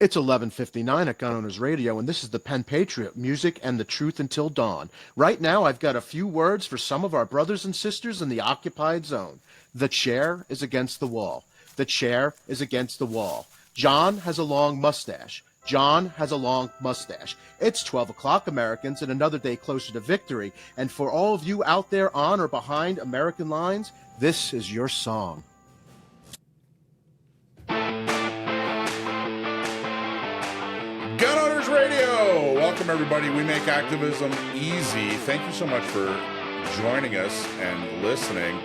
It's 11:59 at Gun Owners Radio, and this is the Penn Patriot, music and the truth until dawn. Right now, I've got a few words for some of our brothers and sisters in the occupied zone. The chair is against the wall. The chair is against the wall. John has a long mustache. John has a long mustache. It's 12 o'clock, Americans, and another day closer to victory. And for all of you out there on or behind American lines, this is your song. Gun Owners Radio! Welcome, everybody. We make activism easy. Thank you so much for joining us and listening.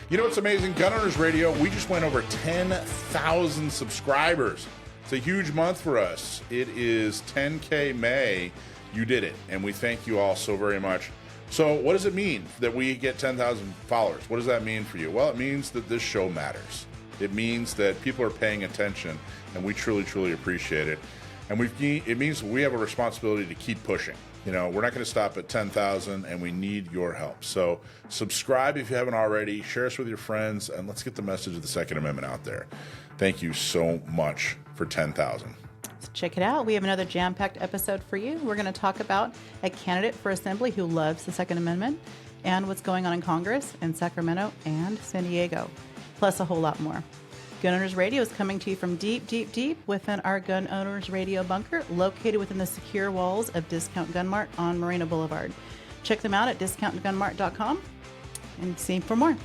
You know what's amazing? Gun Owners Radio, we just went over 10,000 subscribers. It's a huge month for us. It is 10K May. You did it, and we thank you all so very much. So what does it mean that we get 10,000 followers? What does that mean for you? Well, it means that this show matters. It means that people are paying attention, and we truly, truly appreciate it. And it means we have a responsibility to keep pushing. You know, we're not going to stop at 10,000, and we need your help. So subscribe if you haven't already. Share us with your friends, and let's get the message of the Second Amendment out there. Thank you so much for 10,000. Check it out. We have another jam-packed episode for you. We're going to talk about a candidate for assembly who loves the Second Amendment and what's going on in Congress in Sacramento and San Diego, plus a whole lot more. Gun Owners Radio is coming to you from deep, deep, deep within our Gun Owners Radio bunker, located within the secure walls of Discount Gun Mart on Marina Boulevard. Check them out at discountgunmart.com and see for more.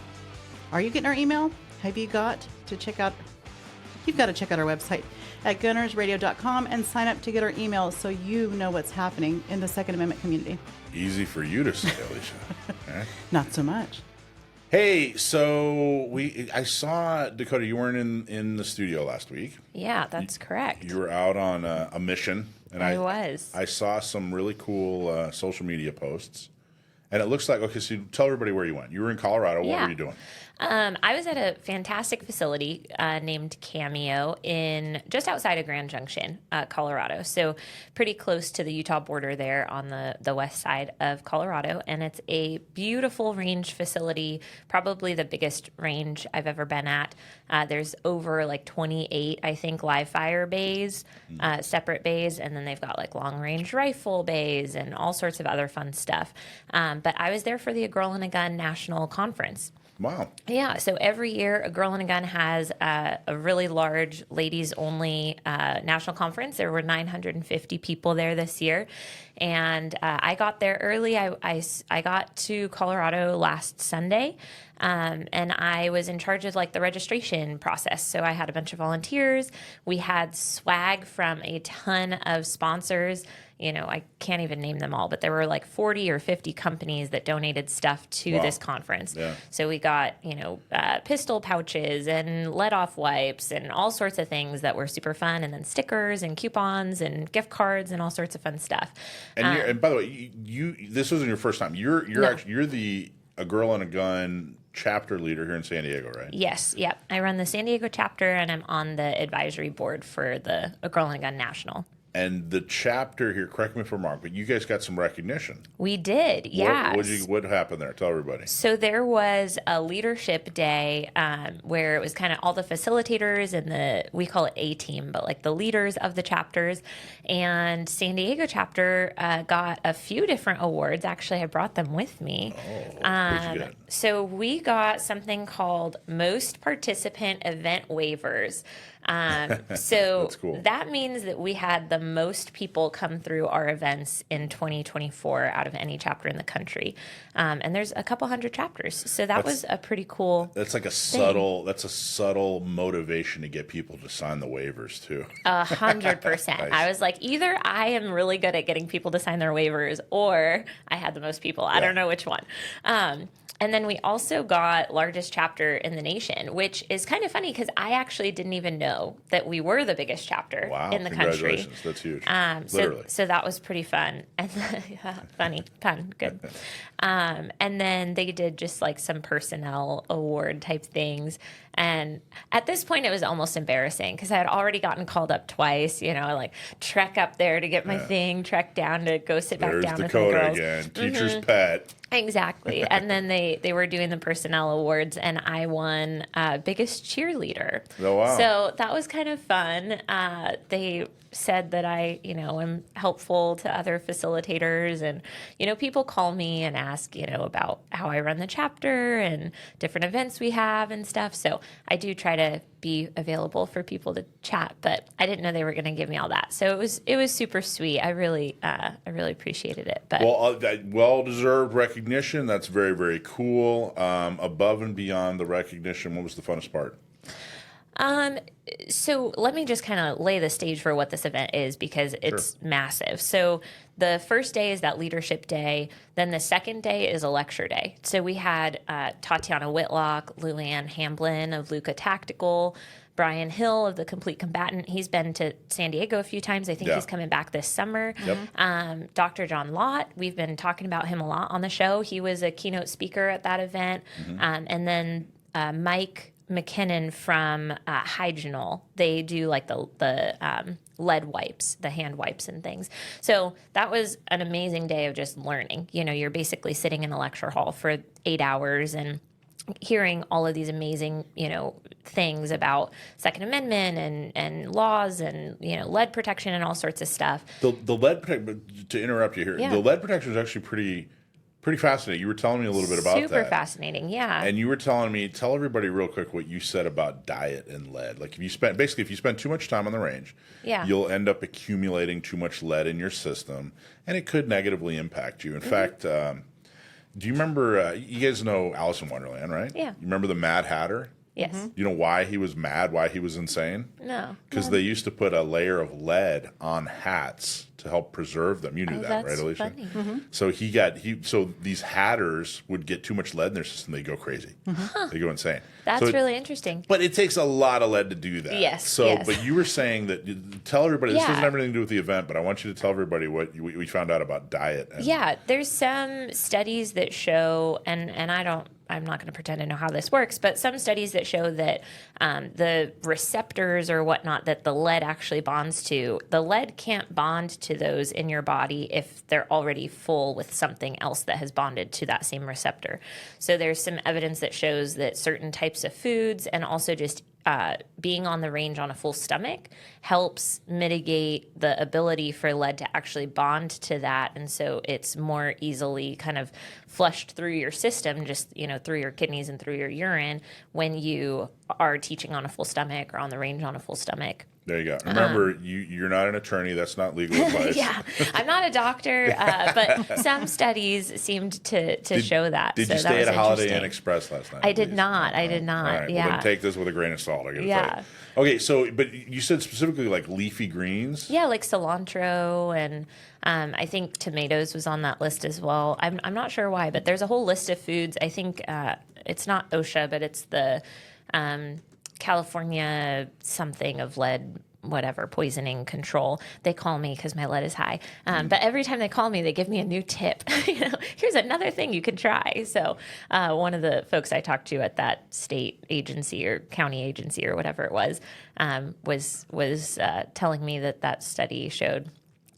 Are you getting our email? Have you got to check out? You've got to check out our website at gunnersradio.com and sign up to get our email so you know what's happening in the Second Amendment community. Easy for you to say, Alicia. Eh? Not so much. Hey, so I saw, Dakota, you weren't in the studio last week. Yeah, that's correct. You were out on a mission. And I was. I saw some really cool social media posts. And it looks like, okay, so tell everybody where you went. You were in Colorado. What were you doing? I was at a fantastic facility named Cameo in just outside of Grand Junction, Colorado. So pretty close to the Utah border there on the west side of Colorado. And it's a beautiful range facility, probably the biggest range I've ever been at. There's over like 28, I think, live fire bays, separate bays. And then they've got like long range rifle bays and all sorts of other fun stuff. But I was there for the A Girl and a Gun National Conference. Wow. Yeah, so every year A Girl and a Gun has a really large ladies-only national conference. There were 950 people there this year, and I got there early. I got to Colorado last Sunday, and I was in charge of like the registration process. So I had a bunch of volunteers. We had swag from a ton of sponsors. You know, I can't even name them all, but there were like 40 or 50 companies that donated stuff to this conference. Yeah. So we got, pistol pouches and let-off wipes and all sorts of things that were super fun, and then stickers and coupons and gift cards and all sorts of fun stuff. And by the way, you this wasn't your first time. You're the A Girl and a Gun chapter leader here in San Diego, right? Yes, yep. I run the San Diego chapter, and I'm on the advisory board for the A Girl and a Gun National. And the chapter here, correct me if I'm wrong, but you guys got some recognition. We did, yeah. What happened there? Tell everybody. So there was a leadership day where it was kind of all the facilitators and we call it A-team, but like the leaders of the chapters. And San Diego chapter got a few different awards. Actually, I brought them with me. What'd you get? So we got something called Most Participant Event Waivers. So cool. That means that we had the most people come through our events in 2024 out of any chapter in the country. And there's a couple hundred chapters. So that was a pretty cool That's like a subtle motivation to get people to sign the waivers too. 100%. Nice. I was like, either I am really good at getting people to sign their waivers, or I had the most people. I don't know which one. And then we also got largest chapter in the nation, which is kind of funny because I actually didn't even know that we were the biggest chapter in the country. Congratulations. That's huge. Literally. So that was pretty fun. And fun, good. And then they did just like some personnel award type things. And at this point, it was almost embarrassing because I had already gotten called up twice. Like trek up there to get my thing, trek down to go sit back There's down Dakota with my girls. again, teacher's pet. Exactly. And then they were doing the personnel awards, and I won biggest cheerleader. Oh, wow. So that was kind of fun. They said that I, am helpful to other facilitators, and, people call me and ask, about how I run the chapter and different events we have and stuff. So I do try to be available for people to chat, but I didn't know they were going to give me all that. So it was super sweet. I really appreciated it. But well-deserved recognition. That's very, very cool. Above and beyond the recognition, what was the funnest part? So let me just kind of lay the stage for what this event is, because it's massive. So the first day is that leadership day. Then the second day is a lecture day. So we had Tatiana Whitlock, Luann Hamblin of Luca Tactical, Brian Hill of The Complete Combatant. He's been to San Diego a few times. I think he's coming back this summer. Yep. Dr. John Lott, we've been talking about him a lot on the show. He was a keynote speaker at that event. And then Mike McKinnon from Hygienol. They do like the lead wipes, the hand wipes and things. So that was an amazing day of just learning. You're basically sitting in a lecture hall for 8 hours and hearing all of these amazing, things about Second Amendment and laws and, lead protection and all sorts of stuff. The lead protection, to interrupt you here, the lead protection is actually pretty fascinating. You were telling me a little bit about that. Super fascinating, yeah. And you were telling me, tell everybody real quick what you said about diet and lead. Like if you spend too much time on the range, you'll end up accumulating too much lead in your system, and it could negatively impact you. In fact, do you remember, you guys know Alice in Wonderland, right? Yeah. You remember the Mad Hatter? Yes. You know why he was mad, why he was insane? No. Because they used to put a layer of lead on hats to help preserve them. You knew that, right, Alicia? Funny. So so these hatters would get too much lead in their system, they go crazy. They go insane. That's really interesting. But it takes a lot of lead to do that. Yes. So, yes. But you were saying that, tell everybody, this doesn't have anything to do with the event, but I want you to tell everybody what we found out about diet. There's some studies that show, and I'm not going to pretend to know how this works, but some studies that show that the receptors or whatnot that the lead actually bonds to, the lead can't bond to those in your body if they're already full with something else that has bonded to that same receptor. So there's some evidence that shows that certain types of foods and also just being on the range on a full stomach helps mitigate the ability for lead to actually bond to that. And so it's more easily kind of flushed through your system, just, through your kidneys and through your urine when you are teaching on a full stomach or on the range on a full stomach. There you go. Remember, you're not an attorney. That's not legal advice. I'm not a doctor, but some studies seemed to show that. Did you stay at a Holiday Inn Express last night? I did not. I did not. All right. Well, then take this with a grain of salt. I gotta tell you. Okay, so but you said specifically like leafy greens. Yeah, like cilantro and I think tomatoes was on that list as well. I'm not sure why, but there's a whole list of foods. I think it's not OSHA, but it's the California something of lead, whatever, poisoning control. They call me because my lead is high. But every time they call me, they give me a new tip. Here's another thing you can try. So one of the folks I talked to at that state agency or county agency or whatever it was telling me that study showed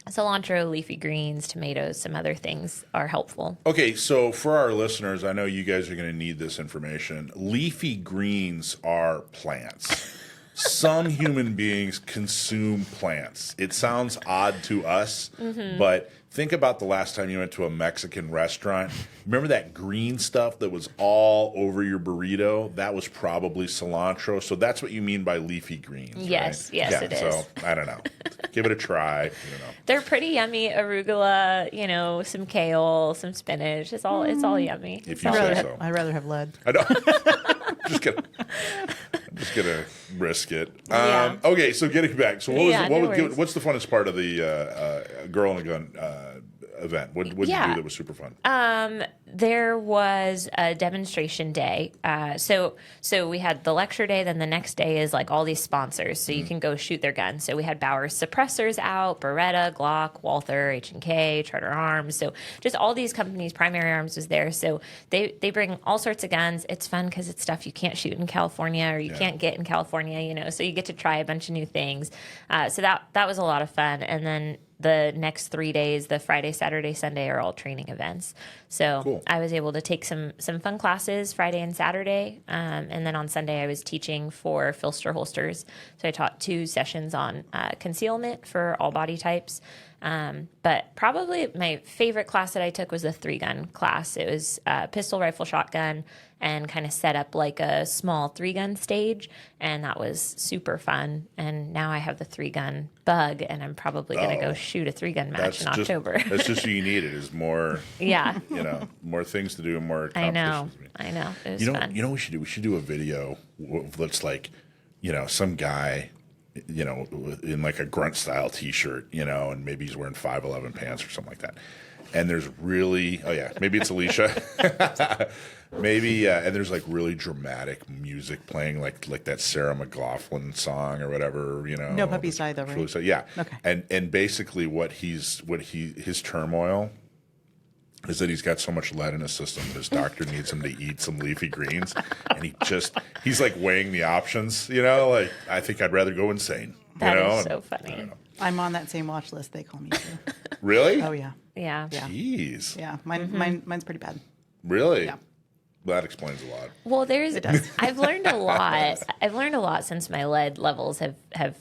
cilantro, leafy greens, tomatoes, some other things are helpful. Okay, so for our listeners, I know you guys are going to need this information. Leafy greens are plants. Some human beings consume plants. It sounds odd to us, but think about the last time you went to a Mexican restaurant. Remember that green stuff that was all over your burrito? That was probably cilantro. So that's what you mean by leafy greens. Yes, right? yes, it is. So I don't know. Give it a try. They're pretty yummy. Arugula, some kale, some spinach. It's all If yummy. you say so. I'd rather have lead. I know. I'm just gonna risk it. Yeah. Okay, so getting back. So Yeah, no worries. what's the funnest part of the Girl in a Gun event? What did you do that was super fun? There was a demonstration day. So we had the lecture day. Then the next day is like all these sponsors, so you can go shoot their guns. So we had Bauer suppressors out, Beretta, Glock, Walther, H&K, Charter Arms. So just all these companies. Primary Arms was there. So they bring all sorts of guns. It's fun because it's stuff you can't shoot in California or you can't get in California. So you get to try a bunch of new things. So that was a lot of fun. And then the next 3 days, the Friday, Saturday, Sunday, are all training events. So Cool. I was able to take some fun classes Friday and Saturday. And then on Sunday, I was teaching for Filster holsters. So I taught 2 sessions on concealment for all body types. But probably my favorite class that I took was the 3-gun class. It was pistol, rifle, shotgun, and kind of set up like a small 3-gun stage. And that was super fun. And now I have the 3-gun bug, and I'm probably going to go shoot a 3-gun match in October. That's just what you needed is more, Yeah. more things to do and more competitions. I know. It was fun. You know what we should do? We should do a video that's like, some guy, in like a grunt style t-shirt, and maybe he's wearing 511 pants or something like that. And there's really, maybe it's Alicia. Maybe, and there's like really dramatic music playing, like that Sarah McLachlan song or whatever, No Puppies Die, though, right? Really, yeah. Okay. And basically his turmoil is that he's got so much lead in his system. His doctor needs him to eat some leafy greens, and he's like weighing the options. Like, I think I'd rather go insane. That is so funny. I'm on that same watch list they call me too. Really? Oh yeah. Yeah. Jeez. Yeah. Mine's pretty bad. Really? Yeah. That explains a lot. Well, does. I've learned a lot. I've learned a lot since my lead levels have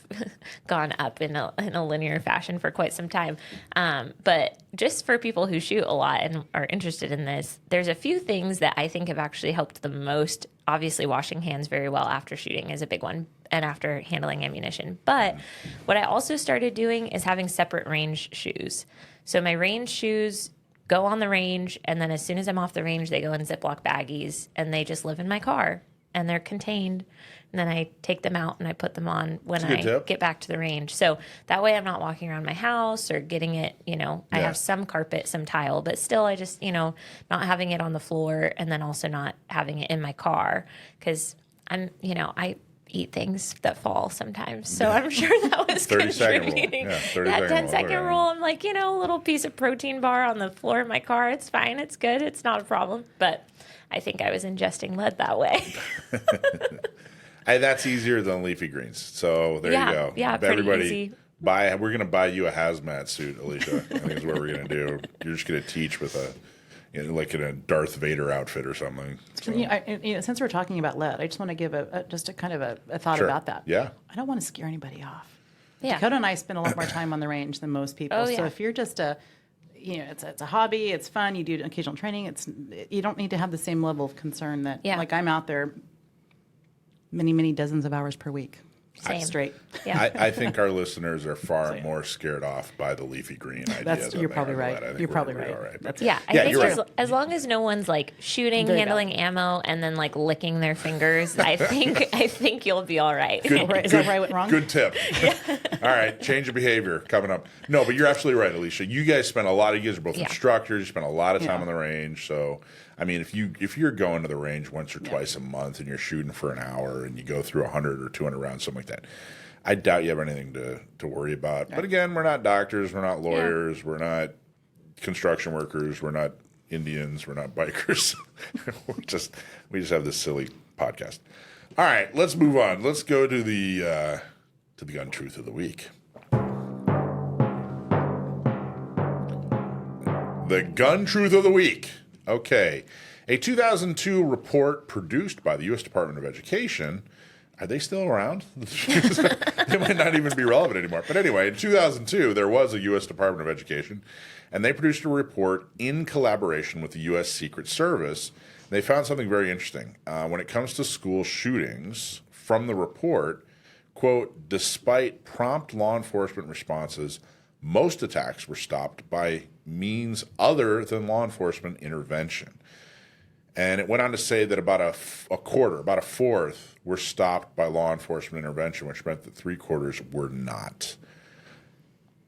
gone up in a linear fashion for quite some time. But just for people who shoot a lot and are interested in this, there's a few things that I think have actually helped the most. Obviously, washing hands very well after shooting is a big one, and after handling ammunition. But what I also started doing is having separate range shoes. So my range shoes go on the range, and then as soon as I'm off the range, they go in Ziploc baggies, and they just live in my car, and they're contained. And then I take them out and I put them on when I get back to the range. So that way I'm not walking around my house or getting it, I have some carpet, some tile, but still I just, not having it on the floor, and then also not having it in my car because I eat things that fall sometimes. So I'm sure that was 30-second contributing. rule. Yeah, that 10-second rule. I'm like, a little piece of protein bar on the floor of my car. It's fine. It's good. It's not a problem. But I think I was ingesting lead that way. That's easier than leafy greens. So there you go. Yeah, pretty Everybody, easy. we're going to buy you a hazmat suit, Alicia. I think is what we're going to do. You're just going to teach with like in a Darth Vader outfit or something. So. Since we're talking about lead, I just want to give a kind of a thought about that. Yeah. I don't want to scare anybody off. Yeah. Dakota and I spend a lot more time on the range than most people. Oh, So yeah. if you're just it's a hobby, it's fun, you do occasional training, you don't need to have the same level of concern that, like I'm out there many, many dozens of hours per week. Same. Straight. Yeah. I think our listeners are far more scared off by the leafy green idea. You're probably right. I think You're probably we're right. all right. That's Yeah, I think you're right. as long as no one's like shooting, Very handling ammo, and then like licking their fingers, I think you'll be all right. Is that where I went wrong? Good tip. All right, change of behavior coming up. No, but you're absolutely right, Alicia. You guys are both instructors. You spend a lot of time on the range. So, I mean, if you're going to the range once or twice a month and you're shooting for an hour and you go through 100 or 200 rounds, something like that, I doubt you have anything to worry about. But again, we're not doctors. We're not lawyers. We're not construction workers. We're not Indians. We're not bikers. we just have this silly podcast. All right, let's move on. Let's go to the gun truth of the week. The gun truth of the week. Okay. A 2002 report produced by the U.S. Department of Education. Are they still around? They might not even be relevant anymore. But anyway, in 2002, there was a U.S. Department of Education, and they produced a report in collaboration with the U.S. Secret Service. They found something very interesting. When it comes to school shootings, from the report, quote, despite prompt law enforcement responses, most attacks were stopped by means other than law enforcement intervention. And it went on to say that about a fourth, were stopped by law enforcement intervention, which meant that 3/4 were not.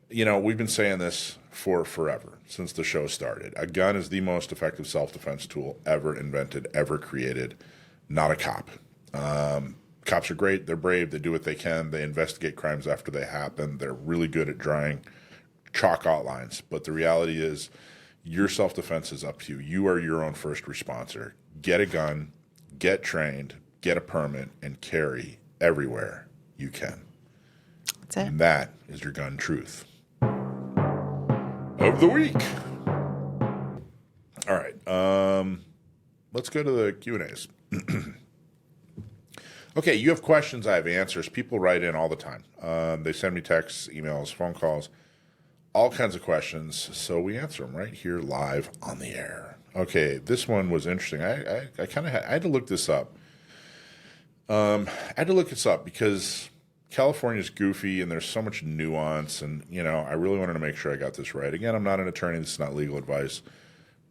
We've been saying this for forever, since the show started. A gun is the most effective self-defense tool ever invented, ever created, not a cop. Cops are great. They're brave. They do what they can. They investigate crimes after they happen. They're really good at drawing chalk outlines. But the reality is, your self-defense is up to you. You are your own first responder. Get a gun, get trained, get a permit, and carry everywhere you can. That's it. And that is your gun truth of the week. All right. Let's go to the Q&As. Okay, you have questions, I have answers. People write in all the time. They send me texts, emails, phone calls, all kinds of questions, so we answer them right here live on the air. Okay, this one was interesting. I had to look this up. I had to look this up because California's goofy and there's so much nuance, and I really wanted to make sure I got this right. Again, I'm not an attorney. This is not legal advice.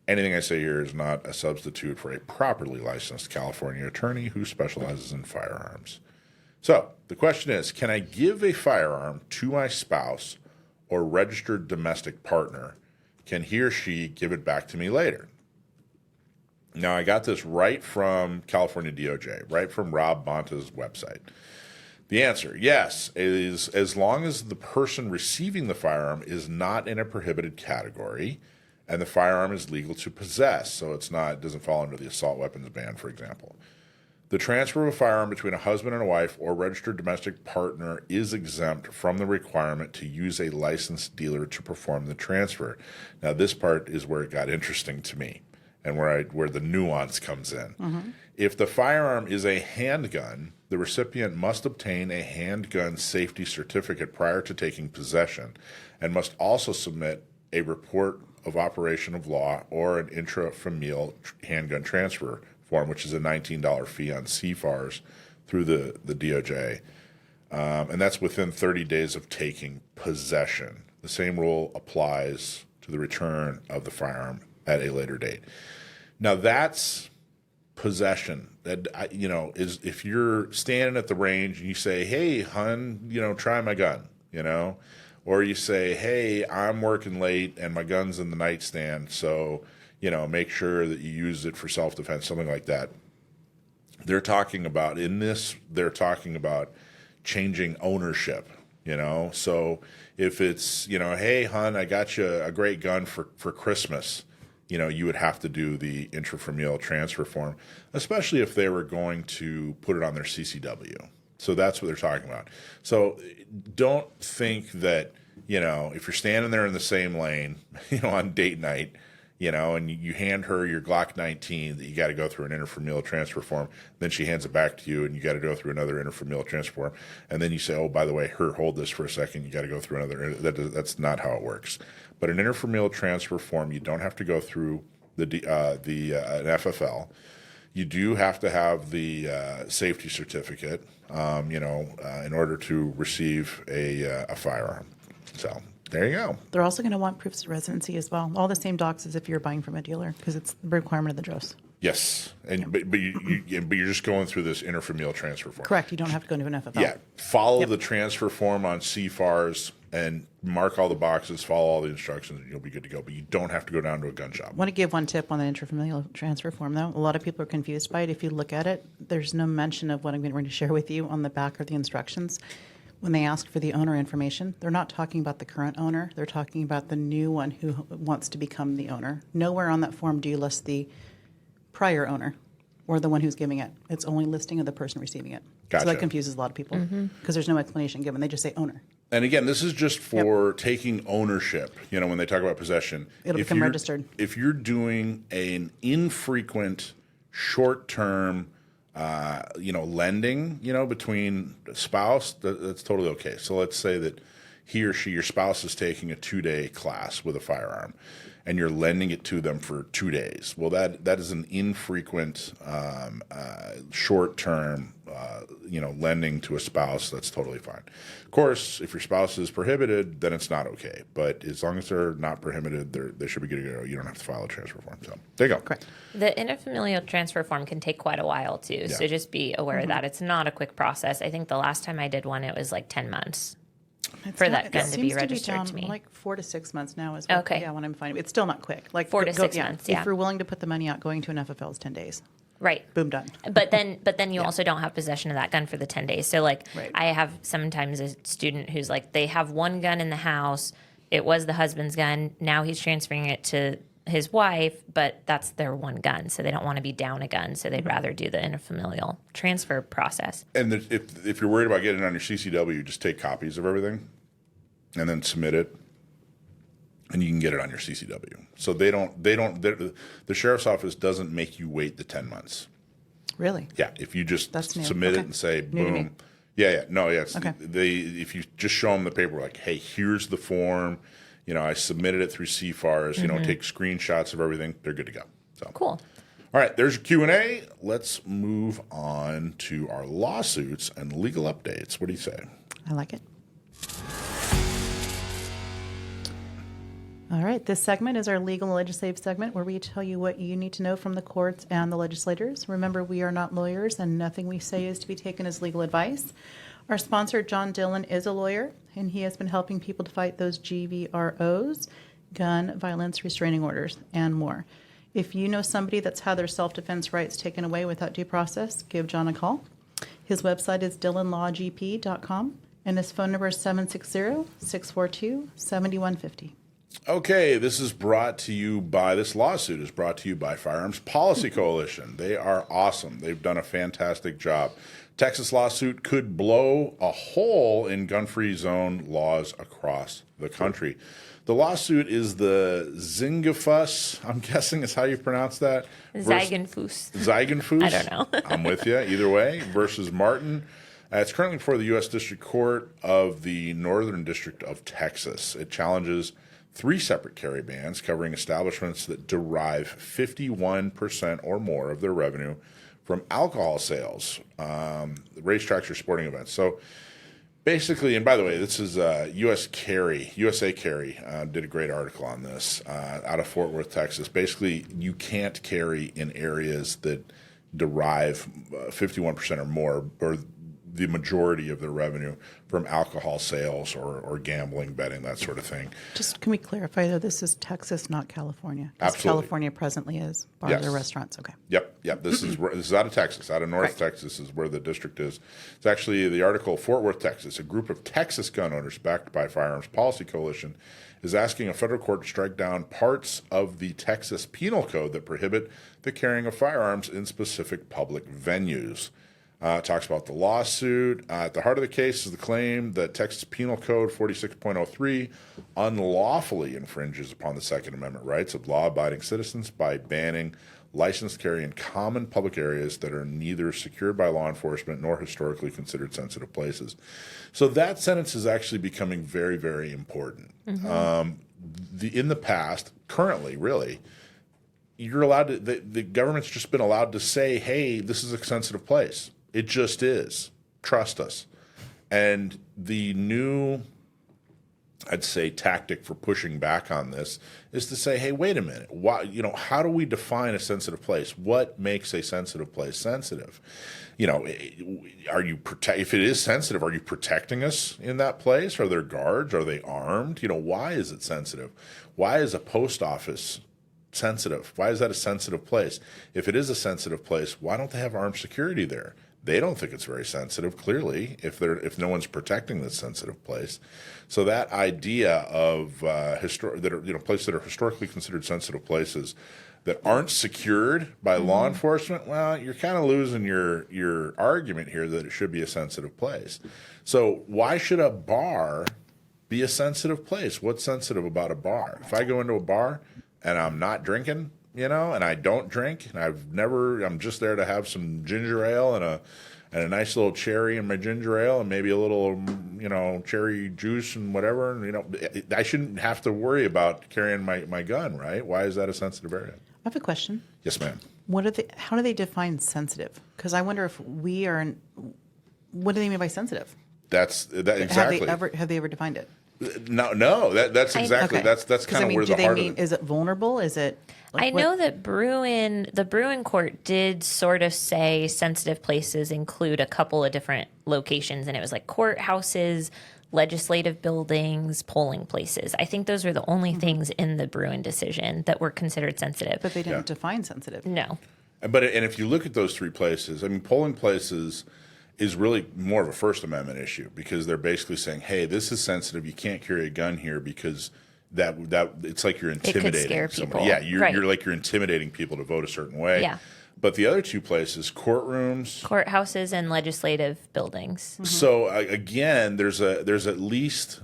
Anything I say here is not a substitute for a properly licensed California attorney who specializes in firearms. So the question is, can I give a firearm to my spouse or registered domestic partner? Can he or she give it back to me later? Now, I got this right from California DOJ, right from Rob Bonta's website. The answer, yes, is as long as the person receiving the firearm is not in a prohibited category and the firearm is legal to possess, so it doesn't fall under the assault weapons ban, for example. The transfer of a firearm between a husband and a wife or registered domestic partner is exempt from the requirement to use a licensed dealer to perform the transfer. Now, this part is where it got interesting to me and where the nuance comes in. Mm-hmm. If the firearm is a handgun, the recipient must obtain a handgun safety certificate prior to taking possession and must also submit a report of operation of law or an Interfamilial handgun transfer form, which is a $19 fee on CFARS through the DOJ. And that's within 30 days of taking possession. The same rule applies to the return of the firearm at a later date. Now, that's possession. That is if you're standing at the range and you say, "Hey, hun, try my gun," or you say, "Hey, I'm working late and my gun's in the nightstand, so make sure that you use it for self-defense," something like that. They're talking about changing ownership. So if it's "Hey, hun, I got you a great gun for Christmas," you would have to do the Interfamilial transfer form, especially if they were going to put it on their CCW. So that's what they're talking about. So don't think that, if you're standing there in the same lane, on date night, and you hand her your Glock 19, that you got to go through an Interfamilial transfer form. Then she hands it back to you, and you got to go through another Interfamilial transfer form. And then you say, "Oh, by the way, hold this for a second. You got to go through another." That's not how it works. But an Interfamilial transfer form, you don't have to go through an FFL. You do have to have the safety certificate, in order to receive a firearm. So there you go. They're also going to want proofs of residency as well. All the same docs as if you're buying from a dealer, because it's the requirement of the DROS. Yes, but you're just going through this Interfamilial transfer form. Correct. You don't have to go into an FFL. Yeah, follow the transfer form on CFARS and mark all the boxes, follow all the instructions, and you'll be good to go. But you don't have to go down to a gun shop. I want to give one tip on the Interfamilial transfer form, though. A lot of people are confused by it. If you look at it, there's no mention of what I'm going to share with you on the back of the instructions. When they ask for the owner information, they're not talking about the current owner. They're talking about the new one who wants to become the owner. Nowhere on that form do you list the prior owner or the one who's giving it. It's only listing of the person receiving it. Gotcha. So that confuses a lot of people because there's no explanation given. They just say owner. And again, this is just for taking ownership. When they talk about possession, It'll become registered. If you're doing an infrequent, short-term, lending, between spouse, that's totally okay. So let's say that, he or she, your spouse, is taking a 2-day class with a firearm, and you're lending it to them for 2 days. Well, that is an infrequent, short-term, lending to a spouse. That's totally fine. Of course, if your spouse is prohibited, then it's not okay. But as long as they're not prohibited, they should be good to go. You don't have to file a transfer form. So there you go. Correct. The interfamilial transfer form can take quite a while too. Yeah. So just be aware of that. It's not a quick process. I think the last time I did one, it was like 10 months. For that gun to be registered to me. Like 4 to 6 months now is what, Okay. yeah, when I'm finding it's still not quick. Like 4 to 6 months, yeah. If you're willing to put the money out, going to an FFL is 10 days. Right. Boom, done. But then you also don't have possession of that gun for the 10 days. So like Right. I have sometimes a student who's like, they have one gun in the house. It was the husband's gun. Now he's transferring it to his wife, but that's their one gun. So they don't want to be down a gun. So they'd rather do the interfamilial transfer process. And if you're worried about getting it on your CCW, just take copies of everything and then submit it, and you can get it on your CCW. So the sheriff's office doesn't make you wait the 10 months. Really? Yeah, if you just That's new. submit Okay. it and say, New to me. boom. Yeah. No, yeah. Okay. If you just show them the paper, like, hey, here's the form. I submitted it through CFARS. Take screenshots of everything. They're good to go. So Cool. All right, there's your Q&A. Let's move on to our lawsuits and legal updates. What do you say? I like it. All right, this segment is our legal and legislative segment where we tell you what you need to know from the courts and the legislators. Remember, we are not lawyers and nothing we say is to be taken as legal advice. Our sponsor, John Dillon, is a lawyer, and he has been helping people to fight those GVROs, gun violence restraining orders, and more. If you know somebody that's had their self-defense rights taken away without due process, give John a call. His website is dillonlawgp.com, and his phone number is 760-642-7150. Okay, this lawsuit is brought to you by Firearms Policy Coalition. They are awesome. They've done a fantastic job. Texas lawsuit could blow a hole in gun-free zone laws across the country. The lawsuit is the Zingafus, I'm guessing is how you pronounce that. Ziegenfuss. Ziegenfuss? I don't know. I'm with you, either way, versus Martin. It's currently before the U.S. District Court of the Northern District of Texas. It challenges 3 separate carry bans covering establishments that derive 51% or more of their revenue from alcohol sales, racetracks or sporting events. So basically, and by the way, this is USA Carry did a great article on this out of Fort Worth, Texas. Basically, you can't carry in areas that derive 51% or more, or the majority of their revenue from alcohol sales or gambling, betting, that sort of thing. Just can we clarify, though, this is Texas, not California? 'Cause Absolutely. California presently is bars Yes. or restaurants. Okay. Yep. This is out of Texas, out of North Correct. Texas is where the district is. It's actually the article, Fort Worth, Texas. A group of Texas gun owners backed by Firearms Policy Coalition is asking a federal court to strike down parts of the Texas Penal Code that prohibit the carrying of firearms in specific public venues. It talks about the lawsuit. At the heart of the case is the claim that Texas Penal Code 46.03 unlawfully infringes upon the Second Amendment rights of law-abiding citizens by banning licensed carry in common public areas that are neither secured by law enforcement nor historically considered sensitive places. So that sentence is actually becoming very, very important. In the past, currently, really, you're allowed to, the government's just been allowed to say, hey, this is a sensitive place. It just is. Trust us. And the new, I'd say, tactic for pushing back on this is to say, hey, wait a minute. Why, how do we define a sensitive place? What makes a sensitive place sensitive? If it is sensitive, are you protecting us in that place? Are there guards? Are they armed? Why is it sensitive? Why is a post office sensitive? Why is that a sensitive place? If it is a sensitive place, why don't they have armed security there? They don't think it's very sensitive, clearly, if no one's protecting this sensitive place. So that idea of places that are historically considered sensitive places that aren't secured by law enforcement, well, you're kind of losing your argument here that it should be a sensitive place. So why should a bar be a sensitive place? What's sensitive about a bar? If I go into a bar and I'm not drinking, and I don't drink, and I'm just there to have some ginger ale and and a nice little cherry in my ginger ale and maybe a little, cherry juice and whatever. And, I shouldn't have to worry about carrying my gun, right? Why is that a sensitive area? I have a question. Yes, ma'am. How do they define sensitive? Because I wonder if we are. What do they mean by sensitive? That exactly. Have they ever defined it? No. That's exactly. Okay. That's kind of where the heart of it. Is it vulnerable? Is it? I know that the Bruin court did sort of say sensitive places include a couple of different locations, and it was like courthouses, legislative buildings, polling places. I think those are the only things in the Bruin decision that were considered sensitive. But they didn't define sensitive. No. And if you look at those three places, I mean, polling places is really more of a First Amendment issue because they're basically saying, hey, this is sensitive. You can't carry a gun here because that it's like you're intimidating it could scare somebody. people. Yeah, you're right. you're intimidating people to vote a certain way. Yeah. But the other two places, Courthouses and legislative buildings. Mm-hmm. So again, there's at least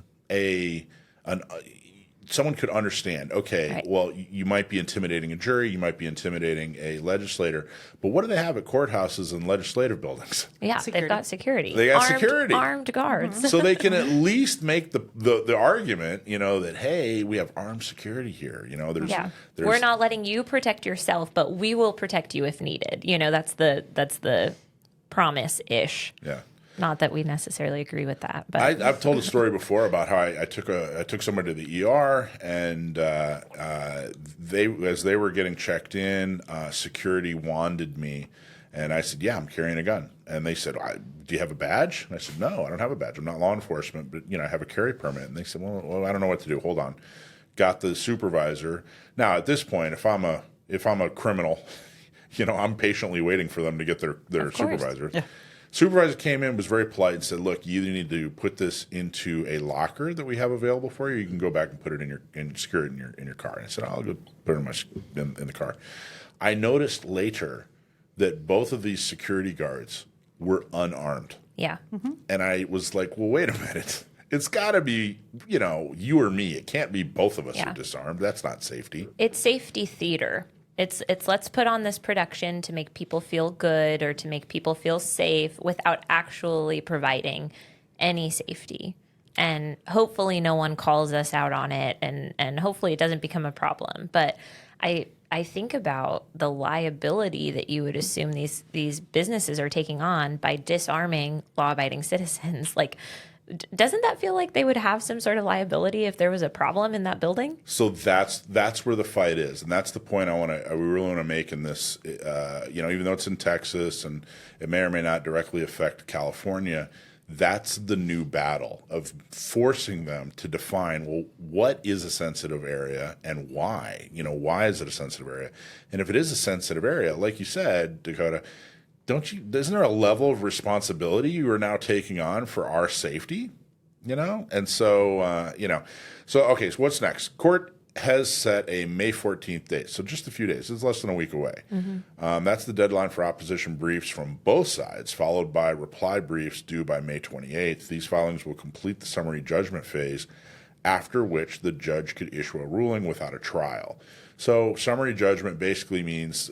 someone could understand, okay, Right. well, you might be intimidating a jury, you might be intimidating a legislator, but what do they have at courthouses and legislative buildings? Yeah, Security. they've got security. They got security. Armed guards. So they can at least make the argument, that, hey, we have armed security here. There's We're not letting you protect yourself, but we will protect you if needed. That's the promise-ish. Yeah. Not that we necessarily agree with that, but I've told a story before about how I took someone to the ER, and as they were getting checked in, security wanded me, and I said, "Yeah, I'm carrying a gun." And they said, "Do you have a badge?" And I said, "No, I don't have a badge. I'm not law enforcement, but I have a carry permit." And they said, "Well, I don't know what to do. Hold on." Got the supervisor. Now at this point, if I'm a criminal, I'm patiently waiting for them to get their Of course. supervisor. Yeah. Supervisor came in, was very polite, and said, "Look, you either need to put this into a locker that we have available for you. You can go back and put it and secure it in your car." And I said, "I'll go put it in the car." I noticed later that both of these security guards were unarmed, yeah. and I was like, "Well, wait a minute. It's got to be you or me. It can't be both of us Yeah. are disarmed. That's not safety." It's safety theater. It's let's put on this production to make people feel good or to make people feel safe without actually providing any safety. And hopefully no one calls us out on it, and hopefully it doesn't become a problem. But I think about the liability that you would assume these businesses are taking on by disarming law-abiding citizens. Like, doesn't that feel like they would have some sort of liability if there was a problem in that building? So that's where the fight is, and that's the point we really want to make in this. Even though it's in Texas and it may or may not directly affect California, that's the new battle of forcing them to define, well, what is a sensitive area and why? Why is it a sensitive area? And if it is a sensitive area, like you said, Dakota, isn't there a level of responsibility you are now taking on for our safety? And so, okay, so what's next? Court has set a May 14th date, so just a few days. It's less than a week away. That's the deadline for opposition briefs from both sides, followed by reply briefs due by May 28th. These filings will complete the summary judgment phase, after which the judge could issue a ruling without a trial. So summary judgment basically means,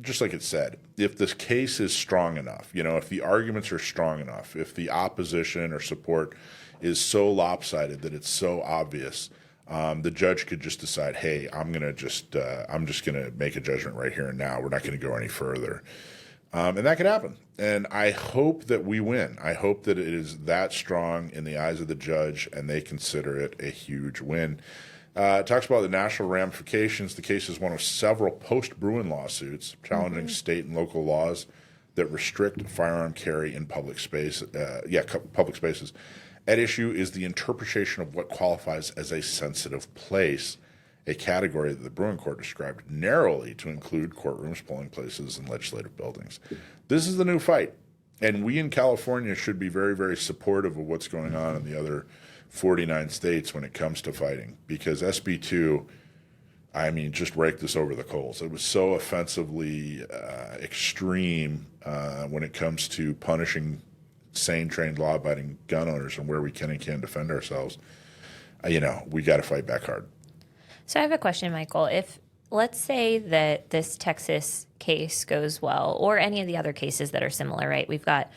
just like it said, if this case is strong enough, if the arguments are strong enough, if the opposition or support is so lopsided that it's so obvious, the judge could just decide, hey, I'm just going to make a judgment right here and now. We're not going to go any further. And that could happen. And I hope that we win. I hope that it is that strong in the eyes of the judge and they consider it a huge win. It talks about the national ramifications. The case is one of several post-Bruin lawsuits challenging state and local laws that restrict firearm carry in public spaces. At issue is the interpretation of what qualifies as a sensitive place, a category that the Bruin Court described narrowly to include courtrooms, polling places, and legislative buildings. This is the new fight, and we in California should be very, very supportive of what's going on in the other 49 states when it comes to fighting, because SB 2, just raked this over the coals. It was so offensively extreme when it comes to punishing sane, trained, law-abiding gun owners and where we can and can't defend ourselves. We got to fight back hard. So I have a question, Michael. let's say that this Texas case goes well, or any of the other cases that are similar, right? We've got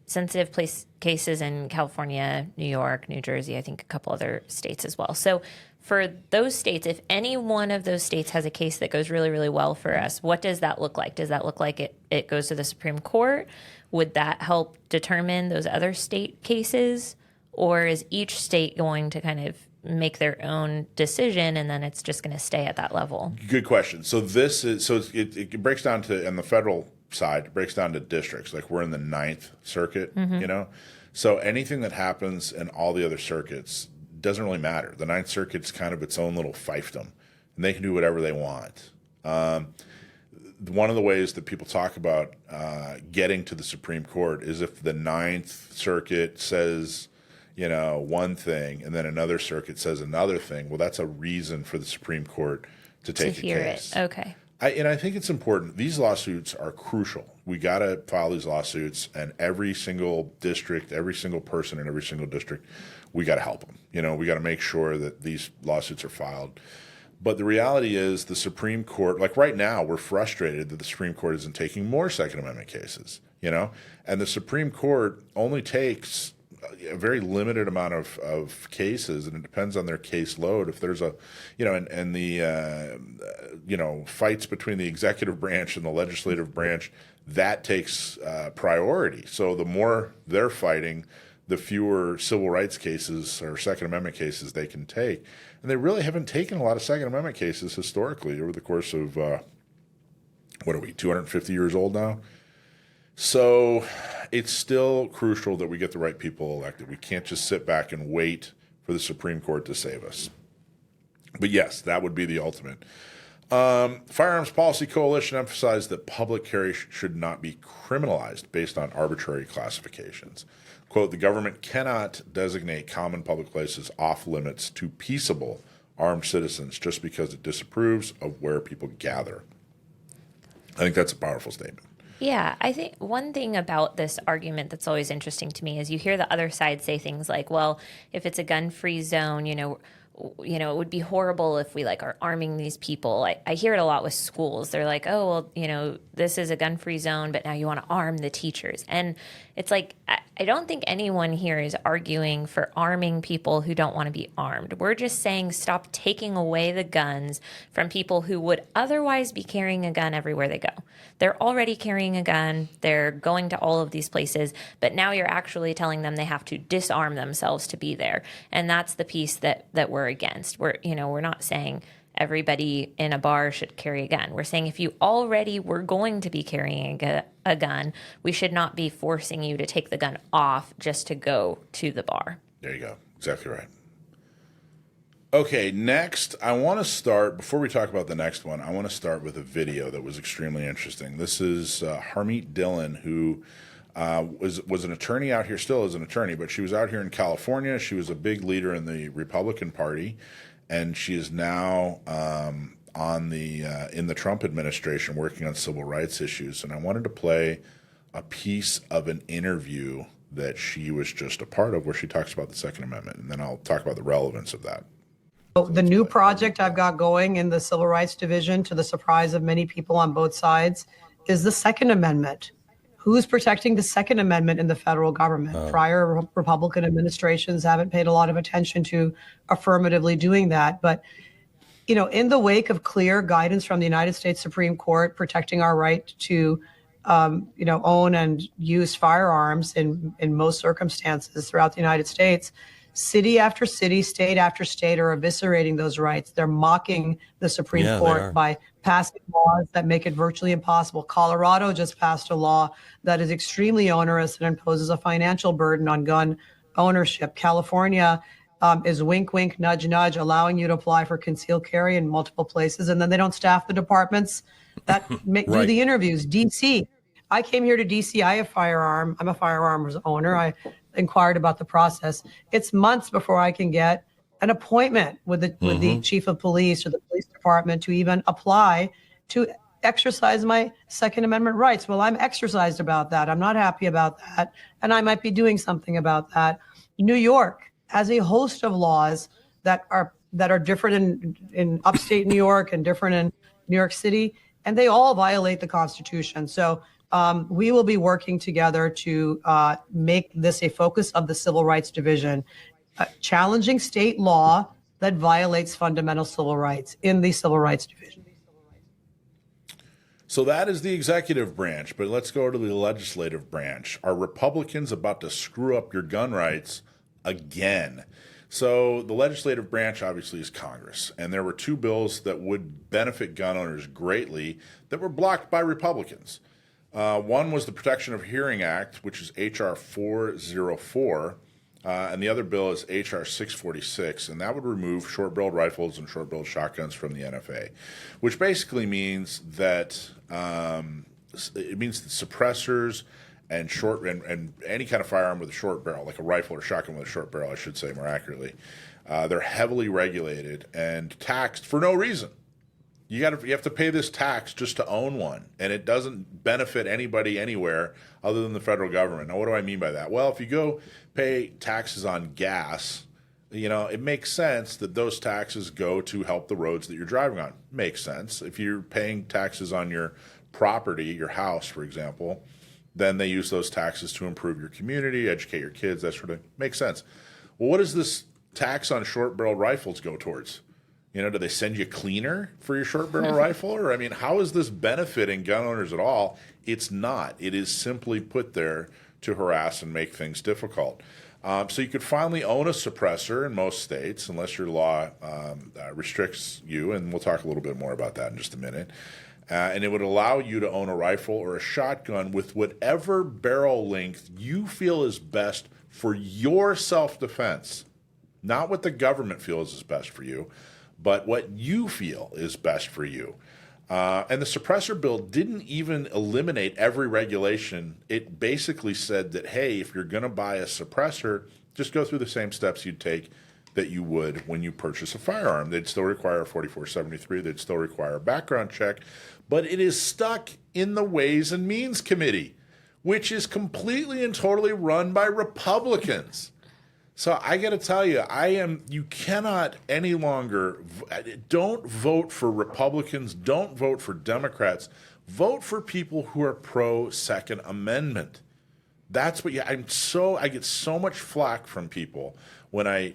sensitive place cases in California, New York, New Jersey, I think a couple other states as well. So for those states, if any one of those states has a case that goes really, really well for us, what does that look like? Does that look like it goes to the Supreme Court? Would that help determine those other state cases? Or is each state going to kind of make their own decision and then it's just going to stay at that level? Good question. So it breaks down to, on the federal side, it breaks down to districts. Like we're in the Ninth Circuit, So anything that happens in all the other circuits doesn't really matter. The Ninth Circuit's kind of its own little fiefdom, and they can do whatever they want. One of the ways that people talk about getting to the Supreme Court is if the Ninth Circuit says, one thing, and then another circuit says another thing. Well, that's a reason for the Supreme Court to take a case. Okay. I think it's important. These lawsuits are crucial. We got to file these lawsuits, and every single district, every single person in every single district, we got to help them. We got to make sure that these lawsuits are filed. But the reality is the Supreme Court, like right now, we're frustrated that the Supreme Court isn't taking more Second Amendment cases, and the Supreme Court only takes a very limited amount of cases, and it depends on their caseload. If there's fights between the executive branch and the legislative branch, that takes priority. So the more they're fighting, the fewer civil rights cases or Second Amendment cases they can take. And they really haven't taken a lot of Second Amendment cases historically over the course of, 250 years old now? So it's still crucial that we get the right people elected. We can't just sit back and wait for the Supreme Court to save us. But yes, that would be the ultimate. Firearms Policy Coalition emphasized that public carry should not be criminalized based on arbitrary classifications. Quote, the government cannot designate common public places off limits to peaceable armed citizens just because it disapproves of where people gather. I think that's a powerful statement. Yeah, I think one thing about this argument that's always interesting to me is you hear the other side say things like, well, if it's a gun-free zone, it would be horrible if we are arming these people. I hear it a lot with schools. They're like, oh, well, this is a gun-free zone, but now you want to arm the teachers. And it's like, I don't think anyone here is arguing for arming people who don't want to be armed. We're just saying stop taking away the guns from people who would otherwise be carrying a gun everywhere they go. They're already carrying a gun. They're going to all of these places, but now you're actually telling them they have to disarm themselves to be there. And that's the piece that we're against. We're not saying everybody in a bar should carry a gun. We're saying if you already were going to be carrying a gun, we should not be forcing you to take the gun off just to go to the bar. There you go. Exactly right. Okay, next, I want to start, before we talk about the next one, I want to start with a video that was extremely interesting. This is Harmeet Dillon, who was an attorney out here, still is an attorney, but she was out here in California. She was a big leader in the Republican Party, and she is now in the Trump administration working on civil rights issues. And I wanted to play a piece of an interview that she was just a part of where she talks about the Second Amendment, and then I'll talk about the relevance of that. The new project I've got going in the Civil Rights Division, to the surprise of many people on both sides, is the Second Amendment. Who's protecting the Second Amendment in the federal government? Prior Republican administrations haven't paid a lot of attention to affirmatively doing that. But, in the wake of clear guidance from the United States Supreme Court protecting our right to, own and use firearms in most circumstances throughout the United States, city after city, state after state are eviscerating those rights. They're mocking the Supreme Court by passing laws that make it virtually impossible. Colorado just passed a law that is extremely onerous and imposes a financial burden on gun ownership. California is wink, wink, nudge, nudge, allowing you to apply for concealed carry in multiple places, and then they don't staff the departments that do the interviews. DC, I came here to DC. I have firearm. I'm a firearms owner. I inquired about the process. It's months before I can get an appointment with the chief of police or the police department to even apply to exercise my Second Amendment rights. Well, I'm exercised about that. I'm not happy about that. And I might be doing something about that. New York has a host of laws that are that are different in upstate New York and different in New York City, and they all violate the Constitution. So we will be working together to make this a focus of the Civil Rights Division, challenging state law that violates fundamental civil rights in the Civil Rights Division. So that is the executive branch, but let's go to the legislative branch. Are Republicans about to screw up your gun rights again? So the legislative branch obviously is Congress, and there were two bills that would benefit gun owners greatly that were blocked by Republicans. One was the Protection of Hearing Act, which is H.R. 404, and the other bill is H.R. 646, and that would remove short-barreled rifles and short-barreled shotguns from the NFA, which basically means that it means that suppressors and and any kind of firearm with a short barrel, like a rifle or shotgun with a short barrel, I should say more accurately, they're heavily regulated and taxed for no reason. You have to pay this tax just to own one, and it doesn't benefit anybody anywhere other than the federal government. Now, what do I mean by that? Well, if you go pay taxes on gas, it makes sense that those taxes go to help the roads that you're driving on. Makes sense. If you're paying taxes on your property, your house, for example, then they use those taxes to improve your community, educate your kids, that sort of thing. Makes sense. Well, what does this tax on short-barreled rifles go towards? Do they send you cleaner for your short-barrel rifle? Or, how is this benefiting gun owners at all? It's not. It is simply put there to harass and make things difficult. So you could finally own a suppressor in most states, unless your law restricts you, and we'll talk a little bit more about that in just a minute. And it would allow you to own a rifle or a shotgun with whatever barrel length you feel is best for your self-defense. Not what the government feels is best for you, but what you feel is best for you. And the suppressor bill didn't even eliminate every regulation. It basically said that, hey, if you're going to buy a suppressor, just go through the same steps you'd take that you would when you purchase a firearm. They'd still require a 4473. They'd still require a background check. But it is stuck in the Ways and Means Committee, which is completely and totally run by Republicans. So I got to tell you, you cannot any longer, don't vote for Republicans, don't vote for Democrats, vote for people who are pro Second Amendment. That's what I get so much flack from people when I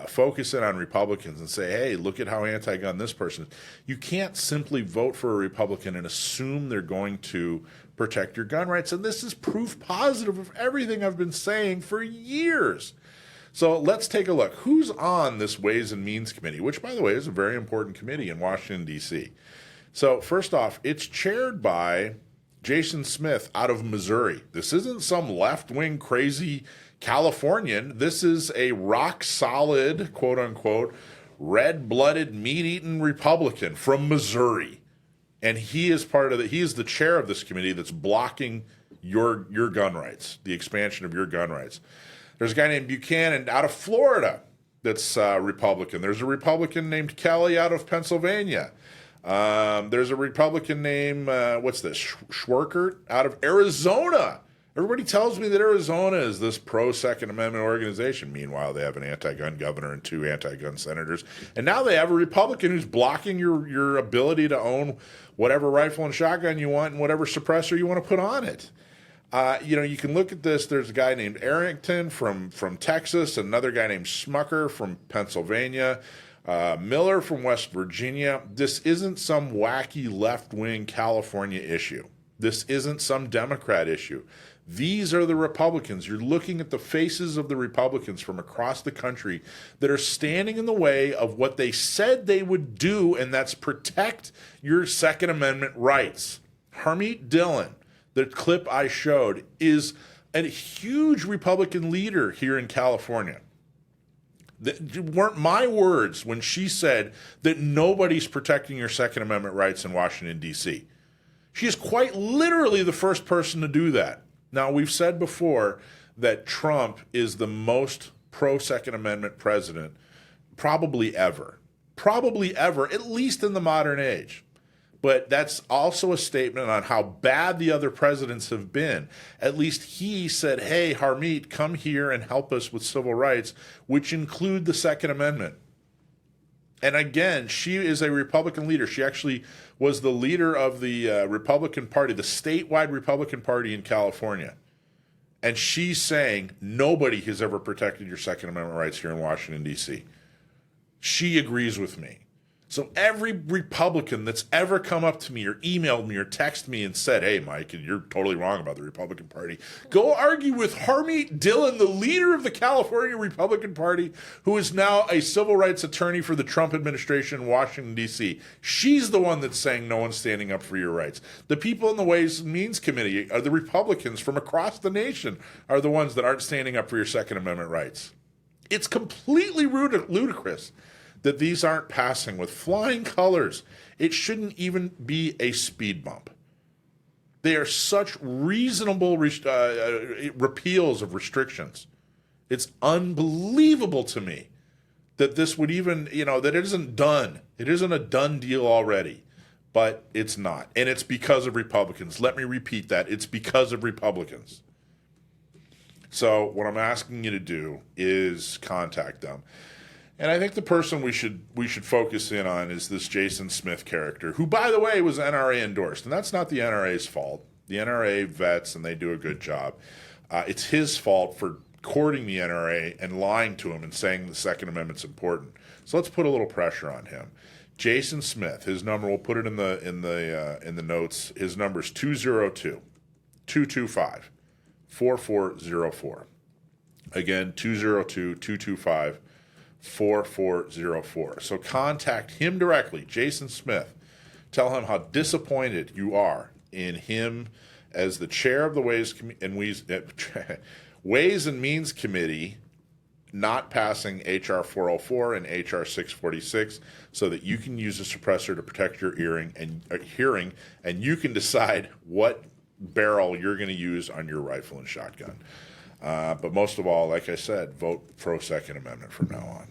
focus in on Republicans and say, hey, look at how anti-gun this person is. You can't simply vote for a Republican and assume they're going to protect your gun rights. And this is proof positive of everything I've been saying for years. So let's take a look. Who's on this Ways and Means Committee, which, by the way, is a very important committee in Washington, D.C. So first off, it's chaired by Jason Smith out of Missouri. This isn't some left-wing crazy Californian. This is a rock-solid, quote-unquote, red-blooded, meat-eating Republican from Missouri. And he is he is the chair of this committee that's blocking your gun rights, the expansion of your gun rights. There's a guy named Buchanan out of Florida that's Republican. There's a Republican named Kelly out of Pennsylvania. There's a Republican named, Schwerkert out of Arizona. Everybody tells me that Arizona is this pro-Second Amendment organization. Meanwhile, they have an anti-gun governor and 2 anti-gun senators. And now they have a Republican who's blocking your ability to own whatever rifle and shotgun you want and whatever suppressor you want to put on it. You can look at this. There's a guy named Arrington from Texas, another guy named Smucker from Pennsylvania, Miller from West Virginia. This isn't some wacky left-wing California issue. This isn't some Democrat issue. These are the Republicans. You're looking at the faces of the Republicans from across the country that are standing in the way of what they said they would do, and that's protect your Second Amendment rights. Harmeet Dillon, the clip I showed, is a huge Republican leader here in California. That weren't my words when she said that nobody's protecting your Second Amendment rights in Washington, D.C. She is quite literally the first person to do that. Now, we've said before that Trump is the most pro-Second Amendment president probably ever, at least in the modern age. But that's also a statement on how bad the other presidents have been. At least he said, hey, Harmeet, come here and help us with civil rights, which include the Second Amendment. And again, she is a Republican leader. She actually was the leader of the Republican Party, the statewide Republican Party in California. And she's saying nobody has ever protected your Second Amendment rights here in Washington, D.C. She agrees with me. So every Republican that's ever come up to me or emailed me or texted me and said, hey, Mike, you're totally wrong about the Republican Party, go argue with Harmeet Dillon, the leader of the California Republican Party, who is now a civil rights attorney for the Trump administration in Washington, D.C. She's the one that's saying no one's standing up for your rights. The people in the Ways and Means Committee, the Republicans from across the nation, are the ones that aren't standing up for your Second Amendment rights. It's completely ludicrous that these aren't passing with flying colors. It shouldn't even be a speed bump. They are such reasonable repeals of restrictions. It's unbelievable to me that this would even, that it isn't done. It isn't a done deal already, but it's not. And it's because of Republicans. Let me repeat that. It's because of Republicans. So what I'm asking you to do is contact them. And I think the person we should focus in on is this Jason Smith character, who, by the way, was NRA endorsed. And that's not the NRA's fault. The NRA vets, and they do a good job. It's his fault for courting the NRA and lying to him and saying the Second Amendment's important. So let's put a little pressure on him. Jason Smith, his number, we'll put it in the notes. His number is 202-225-4404. Again, 202-225-4404. So contact him directly, Jason Smith. Tell him how disappointed you are in him as the chair of the Ways and Means Committee not passing H.R. 404 and H.R. 646 so that you can use a suppressor to protect your hearing, and you can decide what barrel you're going to use on your rifle and shotgun. But most of all, like I said, vote pro Second Amendment from now on.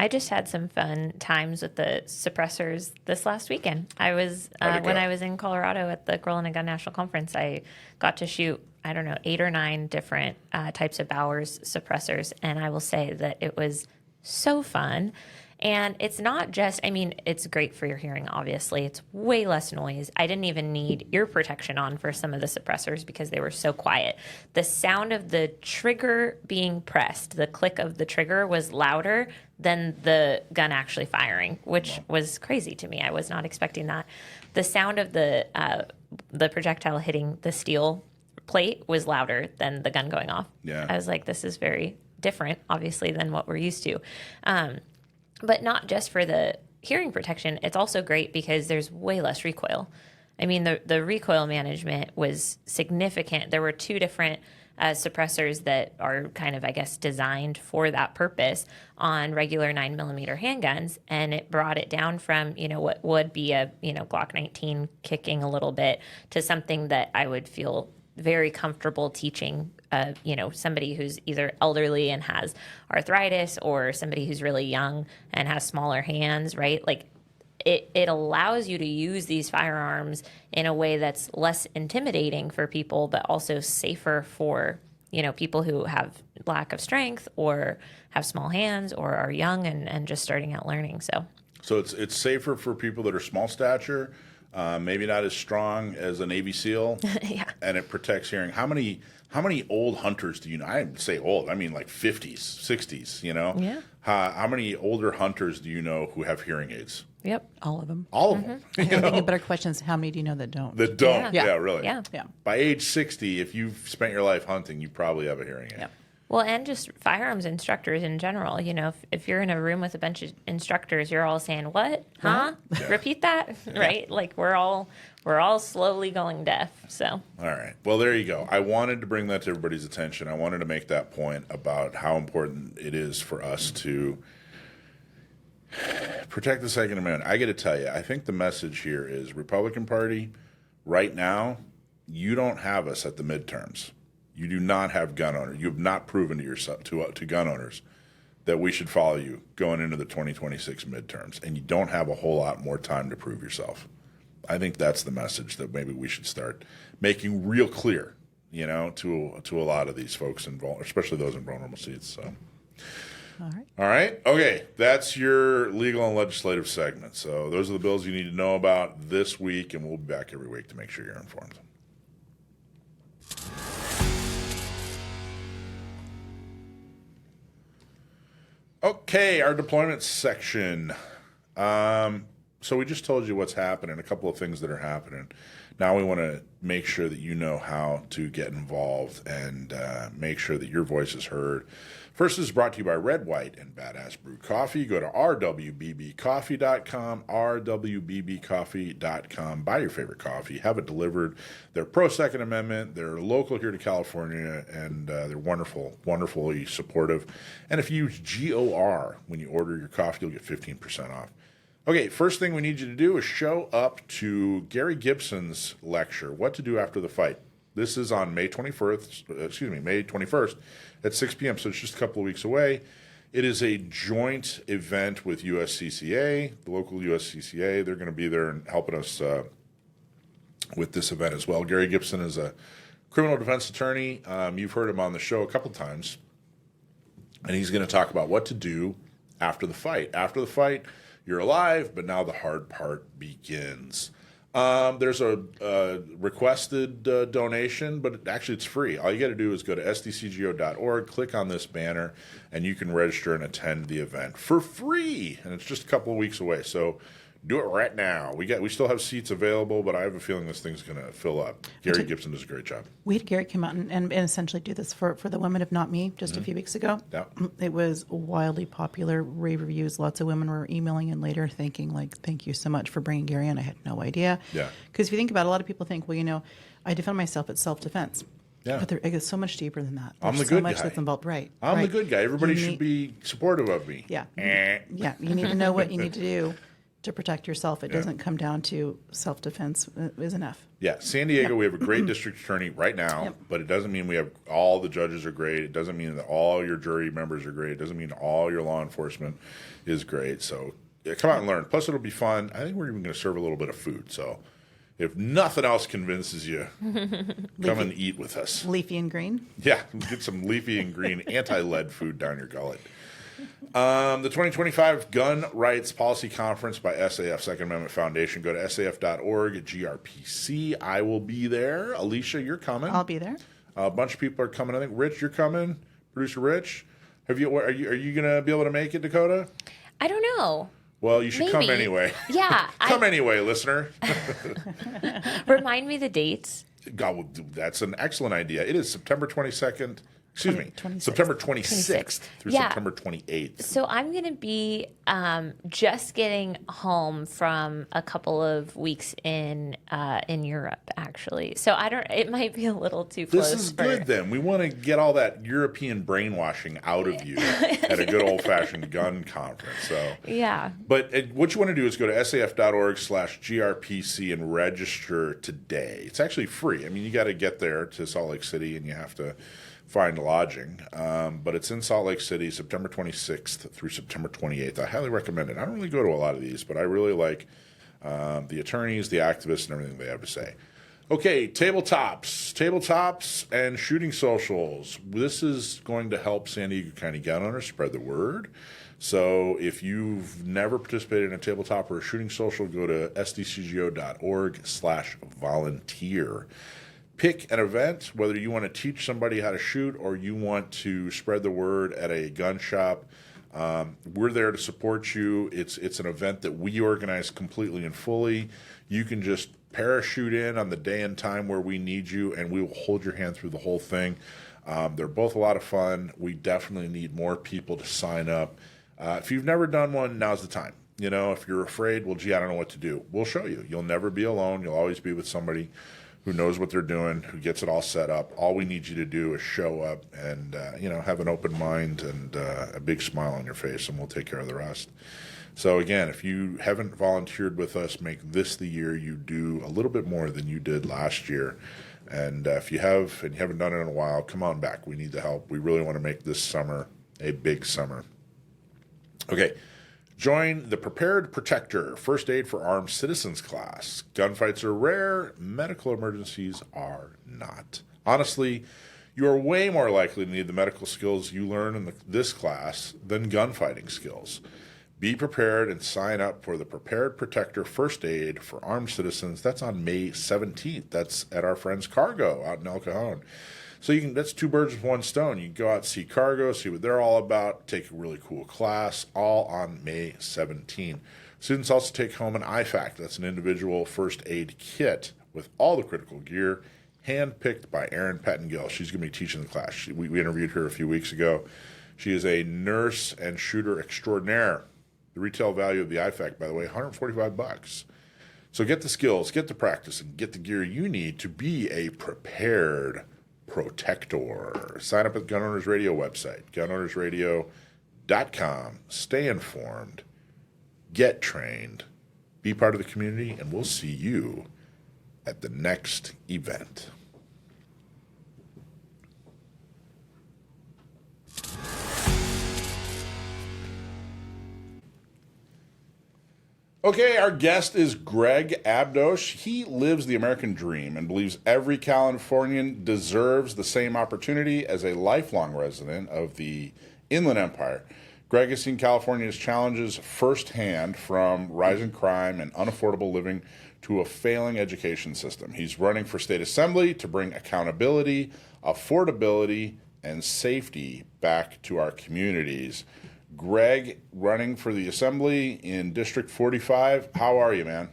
I just had some fun times with the suppressors this last weekend. I was when I was in Colorado at the Girl and a Gun National Conference, I got to shoot, 8 or 9 different types of Bowers suppressors, and I will say that it was so fun. And it's not just, it's great for your hearing, obviously. It's way less noise. I didn't even need ear protection on for some of the suppressors because they were so quiet. The sound of the trigger being pressed, the click of the trigger, was louder than the gun actually firing, which was crazy to me. I was not expecting that. The sound of the projectile hitting the steel plate was louder than the gun going off. Yeah. I was like, this is very different, obviously, than what we're used to. But not just for the hearing protection, it's also great because there's way less recoil. The recoil management was significant. There were 2 different suppressors that are kind of, designed for that purpose on regular 9mm handguns, and it brought it down from, what would be a, Glock 19 kicking a little bit to something that I would feel very comfortable teaching somebody who's either elderly and has arthritis, or somebody who's really young and has smaller hands, right? Like it allows you to use these firearms in a way that's less intimidating for people, but also safer for, people who have lack of strength or have small hands or are young and just starting out learning. So it's safer for people that are small stature, maybe not as strong as a Navy SEAL, yeah. And it protects hearing. How many old hunters do you know? I didn't say old, I mean like 50s, 60s, Yeah. How many older hunters do you know who have hearing aids? Yep, all of them. All of them. I think a better question is, how many do you know that don't? That don't. Yeah. Yeah, really. Yeah. Yeah. By age 60, if you've spent your life hunting, you probably have a hearing aid. Yep. Well, and just firearms instructors in general. If you're in a room with a bunch of instructors, you're all saying, "What? Huh? Yeah. Repeat that." Right? Like we're all slowly going deaf. So. All right. Well, there you go. I wanted to bring that to everybody's attention. I wanted to make that point about how important it is for us to protect the Second Amendment. I got to tell you, I think the message here is Republican Party, right now, you don't have us at the midterms. You do not have gun owners. You have not proven to yourself to gun owners that we should follow you going into the 2026 midterms, and you don't have a whole lot more time to prove yourself. I think that's the message that maybe we should start making real clear, to a lot of these folks involved, especially those in vulnerable seats. So, all right, okay, that's your legal and legislative segment. So those are the bills you need to know about this week, and we'll be back every week to make sure you're informed. Okay, our deployment section. So we just told you what's happening, a couple of things that are happening. Now we want to make sure that you know how to get involved and make sure that your voice is heard. First, this is brought to you by Red, White, and Badass Brew Coffee. Go to rwbbcoffee.com, rwbbcoffee.com. Buy your favorite coffee. Have it delivered. They're pro-Second Amendment. They're local here to California, and they're wonderful, wonderfully supportive. And if you use GOR when you order your coffee, you'll get 15% off. Okay, first thing we need you to do is show up to Gary Gibson's lecture, What to Do After the Fight. This is on May 21st at 6 p.m., so it's just a couple of weeks away. It is a joint event with USCCA, the local USCCA. They're going to be there and helping us with this event as well. Gary Gibson is a criminal defense attorney. You've heard him on the show a couple times, and he's going to talk about what to do after the fight. After the fight, you're alive, but now the hard part begins. There's a requested donation, but actually it's free. All you got to do is go to sdcgo.org, click on this banner, and you can register and attend the event for free. And it's just a couple of weeks away, so do it right now. We still have seats available, but I have a feeling this thing's going to fill up. Gary Gibson does a great job. We had Gary come out and essentially do this for the women of Not Me just a few weeks ago. Yeah. It was wildly popular, rave reviews. Lots of women were emailing in later thanking, thank you so much for bringing Gary in. I had no idea. Yeah. Because if you think about it, a lot of people think, well, I defend myself, it's self-defense. Yeah. But it goes so much deeper than that. I'm the There's good so much guy. that's involved. Right. I'm right. the good guy. Everybody should be supportive of me. Yeah. Yeah. You need to know what you need to do to protect yourself. It doesn't come down to self-defense is enough. Yeah, San Diego, we have a great district attorney right now, but it doesn't mean we have all the judges are great. It doesn't mean that all your jury members are great. It doesn't mean all your law enforcement is great. So come out and learn. Plus, it'll be fun. I think we're even going to serve a little bit of food. So if nothing else convinces you, come and eat with us. Leafy and green. Yeah, get some leafy and green anti-lead food down your gullet. The 2025 Gun Rights Policy Conference by SAF, Second Amendment Foundation. Go to saf.org, GRPC. I will be there. Alicia, you're coming. I'll be there. A bunch of people are coming. I think, Rich, you're coming. Producer Rich. Are you going to be able to make it, Dakota? I don't know. Well, you should come anyway. Yeah. Come anyway, listener. Remind me the dates. God, well, that's an excellent idea. It is September 22nd. Excuse me, 26th. September 26th through September 28th. So I'm going to be just getting home from a couple of weeks in Europe, actually. So it might be a little too close. This is good then. We want to get all that European brainwashing out of you at a good old-fashioned gun conference. So yeah. But what you want to do is go to saf.org/GRPC and register today. It's actually free. I mean, you got to get there to Salt Lake City and you have to find lodging, but it's in Salt Lake City, September 26th through September 28th. I highly recommend it. I don't really go to a lot of these, but I really like the attorneys, the activists, and everything they have to say. Okay, tabletops and shooting socials. This is going to help San Diego County gun owners spread the word. So if you've never participated in a tabletop or a shooting social, go to sdcgo.org/volunteer. Pick an event, whether you want to teach somebody how to shoot or you want to spread the word at a gun shop. We're there to support you. It's an event that we organize completely and fully. You can just parachute in on the day and time where we need you, and we will hold your hand through the whole thing. They're both a lot of fun. We definitely need more people to sign up. If you've never done one, now's the time. If you're afraid, well, gee, I don't know what to do. We'll show you. You'll never be alone. You'll always be with somebody who knows what they're doing, who gets it all set up. All we need you to do is show up and, have an open mind and a big smile on your face, and we'll take care of the rest. So, again, if you haven't volunteered with us, make this the year you do a little bit more than you did last year. And if you have and you haven't done it in a while, come on back. We need the help. We really want to make this summer a big summer. Okay, Join the Prepared Protector First Aid for Armed Citizens class. Gunfights are rare, medical emergencies are not. Honestly, you are way more likely to need the medical skills you learn in this class than gunfighting skills. Be prepared and sign up for the Prepared Protector First Aid for Armed Citizens. That's on May 17th. That's at our friends Cargo out in El Cajon. So that's two birds with one stone. You can go out and see Cargo, see what they're all about, take a really cool class, all on May 17th. Students also take home an IFAC. That's an individual first aid kit with all the critical gear, handpicked by Erin Pettengill. She's going to be teaching the class. We interviewed her a few weeks ago. She is a nurse and shooter extraordinaire. The retail value of the IFAC, by the way, $145. So get the skills, get the practice, and get the gear you need to be a prepared protector. Sign up at the Gun Owners Radio website, gunownersradio.com. Stay informed, get trained, be part of the community, and we'll see you at the next event. Okay, our guest is Greg Abdos. He lives the American dream and believes every Californian deserves the same opportunity as a lifelong resident of the Inland Empire. Greg has seen California's challenges firsthand, from rising crime and unaffordable living to a failing education system. He's running for state assembly to bring accountability, affordability, and safety back to our communities. Greg, running for the assembly in District 45. How are you, man?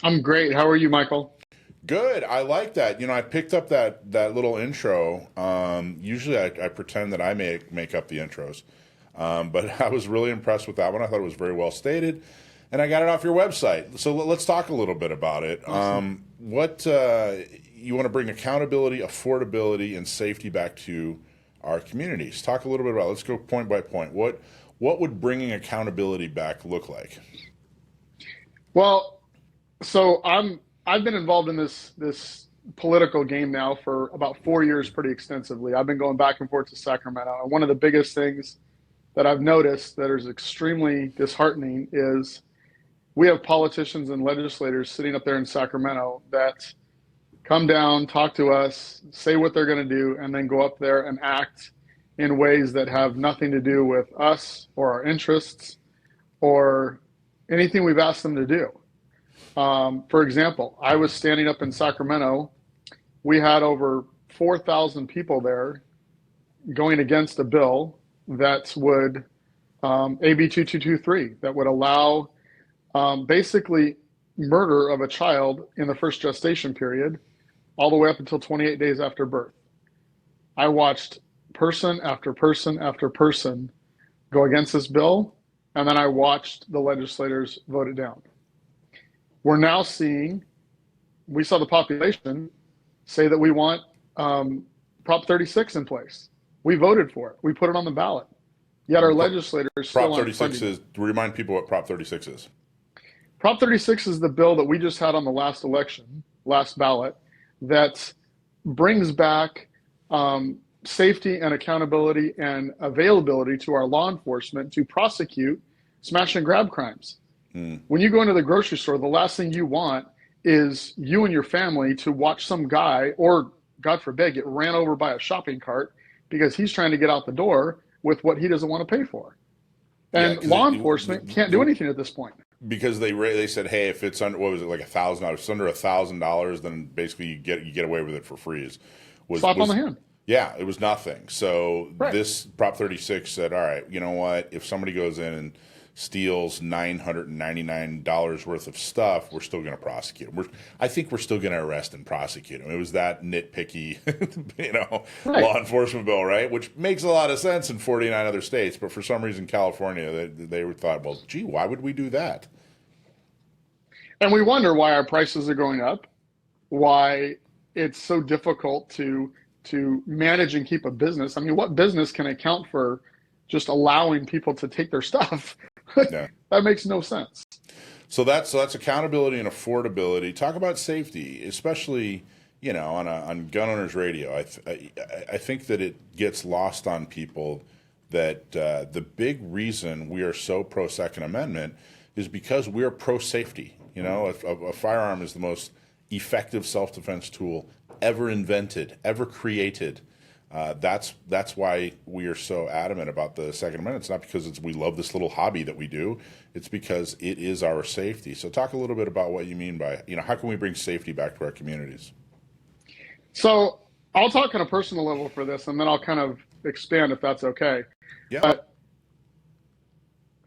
I'm great. How are you, Michael? Good. I like that. You know, I picked up that little intro. Usually I pretend that I make up the intros. But I was really impressed with that one. I thought it was very well stated. And I got it off your website. So let's talk a little bit about it. Awesome. You want to bring accountability, affordability, and safety back to our communities. Talk a little bit about it. Let's go point by point. What would bringing accountability back look like? Well, so I've been involved in this political game now for about 4 years pretty extensively. I've been going back and forth to Sacramento. And one of the biggest things that I've noticed that is extremely disheartening is we have politicians and legislators sitting up there in Sacramento that come down, talk to us, say what they're going to do, and then go up there and act in ways that have nothing to do with us or our interests or anything we've asked them to do. For example, I was standing up in Sacramento. We had over 4,000 people there going against a bill that would, AB 2223, that would allow basically murder of a child in the first gestation period all the way up until 28 days after birth. I watched person after person after person go against this bill, and then I watched the legislators vote it down. We're now we saw the population say that we want Prop 36 in place. We voted for it. We put it on the ballot. Yet our legislators still Prop 36 is, remind people what Prop 36 is. Prop 36 is the bill that we just had on the last election, last ballot, that brings back safety and accountability and availability to our law enforcement to prosecute smash and grab crimes. When you go into the grocery store, the last thing you want is you and your family to watch some guy, or God forbid, get ran over by a shopping cart because he's trying to get out the door with what he doesn't want to pay for. And law enforcement can't do anything at this point. Because they said, hey, if it's under, what was it, like $1,000? If it's under $1,000, then basically you get away with it for free. Slap on the hand. Yeah, it was nothing. So This Prop 36 said, all right, you know what? If somebody goes in and steals $999 worth of stuff, we're still going to prosecute them. I think we're still going to arrest and prosecute them. It was that nitpicky, law enforcement bill, right? Which makes a lot of sense in 49 other states, but for some reason, California, they thought, well, gee, why would we do that? And we wonder why our prices are going up, why it's so difficult to manage and keep a business. I mean, what business can account for just allowing people to take their stuff? Yeah. That makes no sense. So that's accountability and affordability. Talk about safety, especially on Gun Owners Radio. I think that it gets lost on people that the big reason we are so pro Second Amendment is because we are pro safety. You know, a firearm is the most effective self-defense tool ever invented, ever created. That's why we are so adamant about the Second Amendment. It's not because we love this little hobby that we do. It's because it is our safety. So talk a little bit about what you mean by, how can we bring safety back to our communities? So I'll talk on a personal level for this, and then I'll kind of expand if that's okay. Yeah. But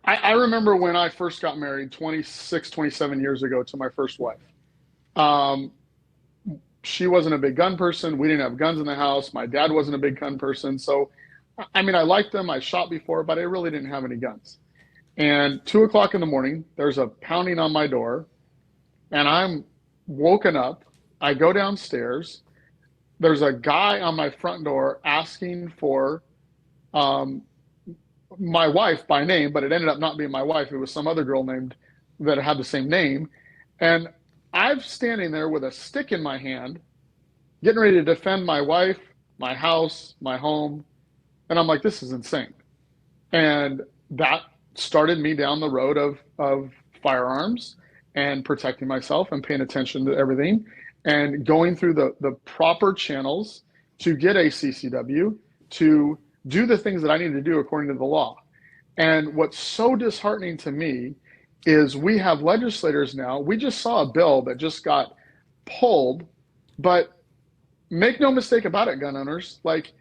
I remember when I first got married 26, 27 years ago to my first wife. She wasn't a big gun person. We didn't have guns in the house. My dad wasn't a big gun person. So, I mean, I liked them. I shot before, but I really didn't have any guns. And 2:00 in the morning, there's a pounding on my door, and I'm woken up. I go downstairs. There's a guy on my front door asking for my wife by name, but it ended up not being my wife. It was some other girl named that had the same name. And I'm standing there with a stick in my hand, getting ready to defend my wife, my house, my home. And I'm like, this is insane. And that started me down the road of firearms and protecting myself and paying attention to everything and going through the proper channels to get a CCW, to do the things that I need to do according to the law. And what's so disheartening to me is we have legislators now. We just saw a bill that just got pulled, but make no mistake about it, gun owners, like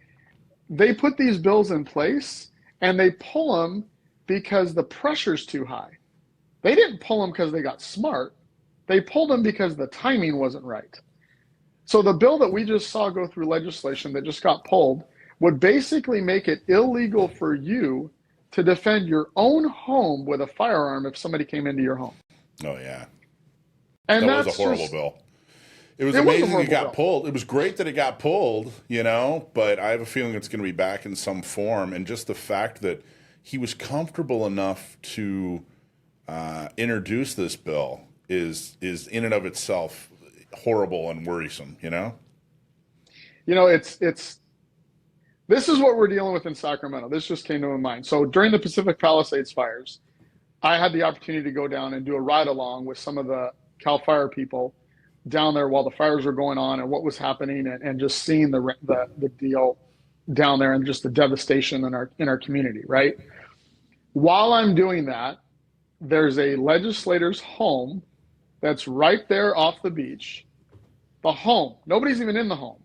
they put these bills in place and they pull them because the pressure's too high. They didn't pull them because they got smart. They pulled them because the timing wasn't right. So the bill that we just saw go through legislation that just got pulled would basically make it illegal for you to defend your own home with a firearm if somebody came into your home. Oh, yeah. And that was a horrible bill. It was amazing it got pulled. It was great that it got pulled, but I have a feeling it's going to be back in some form. And just the fact that he was comfortable enough to introduce this bill is in and of itself horrible and worrisome, It's this is what we're dealing with in Sacramento. This just came to my mind. So during the Pacific Palisades fires, I had the opportunity to go down and do a ride along with some of the CAL FIRE people down there while the fires were going on and what was happening, and just seeing the deal down there and just the devastation in our community, right? While I'm doing that, there's a legislator's home that's right there off the beach. The home, nobody's even in the home,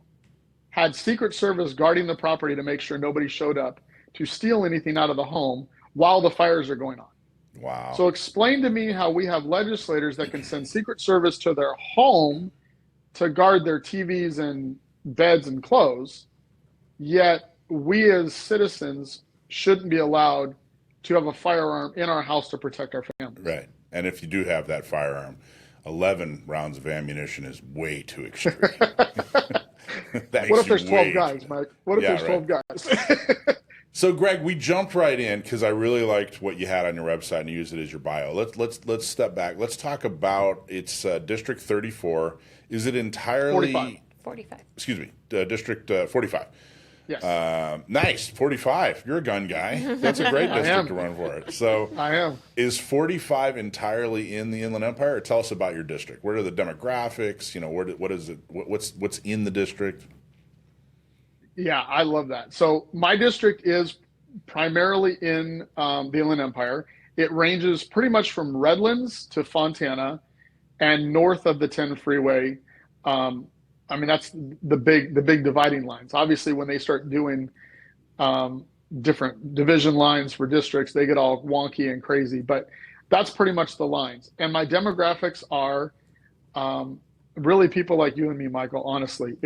had Secret Service guarding the property to make sure nobody showed up to steal anything out of the home while the fires are going on. Wow. So explain to me how we have legislators that can send Secret Service to their home to guard their TVs and beds and clothes, yet we as citizens shouldn't be allowed to have a firearm in our house to protect our families. Right. And if you do have that firearm, 11 rounds of ammunition is way too extreme. What if there's 12 guys, Mike? What if there's 12 guys? So, Greg, we jumped right in because I really liked what you had on your website and used it as your bio. Let's step back. Let's talk about its District 34. Is it entirely 45? Excuse me, District 45. Yes. Nice, 45. You're a gun guy. That's a great district to run for it. So, I am. Is 45 entirely in the Inland Empire? Or tell us about your district. What are the demographics? What is it? What's in the district? Yeah, I love that. So my district is primarily in the Inland Empire. It ranges pretty much from Redlands to Fontana and north of the 10 freeway. That's the big dividing lines. Obviously, when they start doing different division lines for districts, they get all wonky and crazy, but that's pretty much the lines. And my demographics are really people like you and me, Michael, honestly.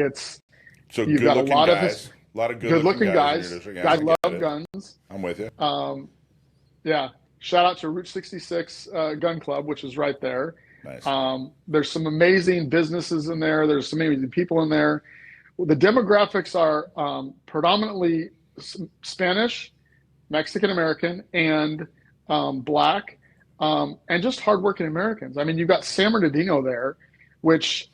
So you've got a lot guys, a lot of good-looking guys. Guys love guns. I'm with you. Yeah. Shout out to Route 66 Gun Club, which is right there. Nice. There's some amazing businesses in there. There's some amazing people in there. The demographics are predominantly Spanish, Mexican American, and Black, and just hardworking Americans. I mean, you've got San Bernardino there, which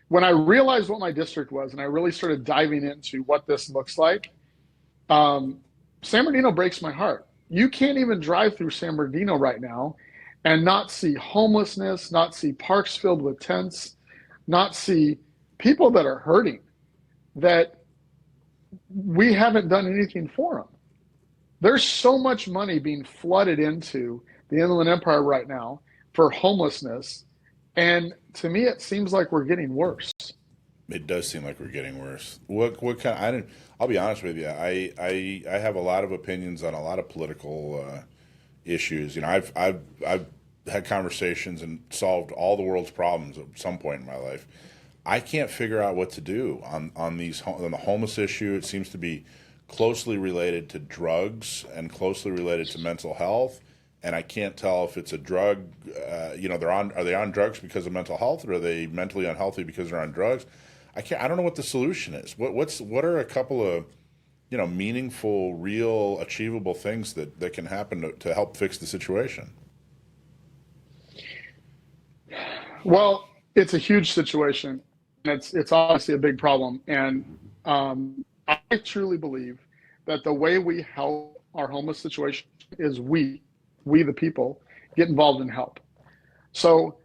when I realized what my district was and I really started diving into what this looks like, San Bernardino breaks my heart. You can't even drive through San Bernardino right now and not see homelessness, not see parks filled with tents, not see people that are hurting, that we haven't done anything for them. There's so much money being flooded into the Inland Empire right now for homelessness. And to me, it seems like we're getting worse. It does seem like we're getting worse. What kind? I'll be honest with you. I have a lot of opinions on a lot of political issues. You know, I've had conversations and solved all the world's problems at some point in my life. I can't figure out what to do on the homeless issue. It seems to be closely related to drugs and closely related to mental health. And I can't tell if it's a drug. Are they on drugs because of mental health, or are they mentally unhealthy because they're on drugs? I don't know what the solution is. What are a couple of, meaningful, real, achievable things that can happen to help fix the situation? Well, it's a huge situation. It's obviously a big problem. And I truly believe that the way we help our homeless situation is we the people, get involved and help. So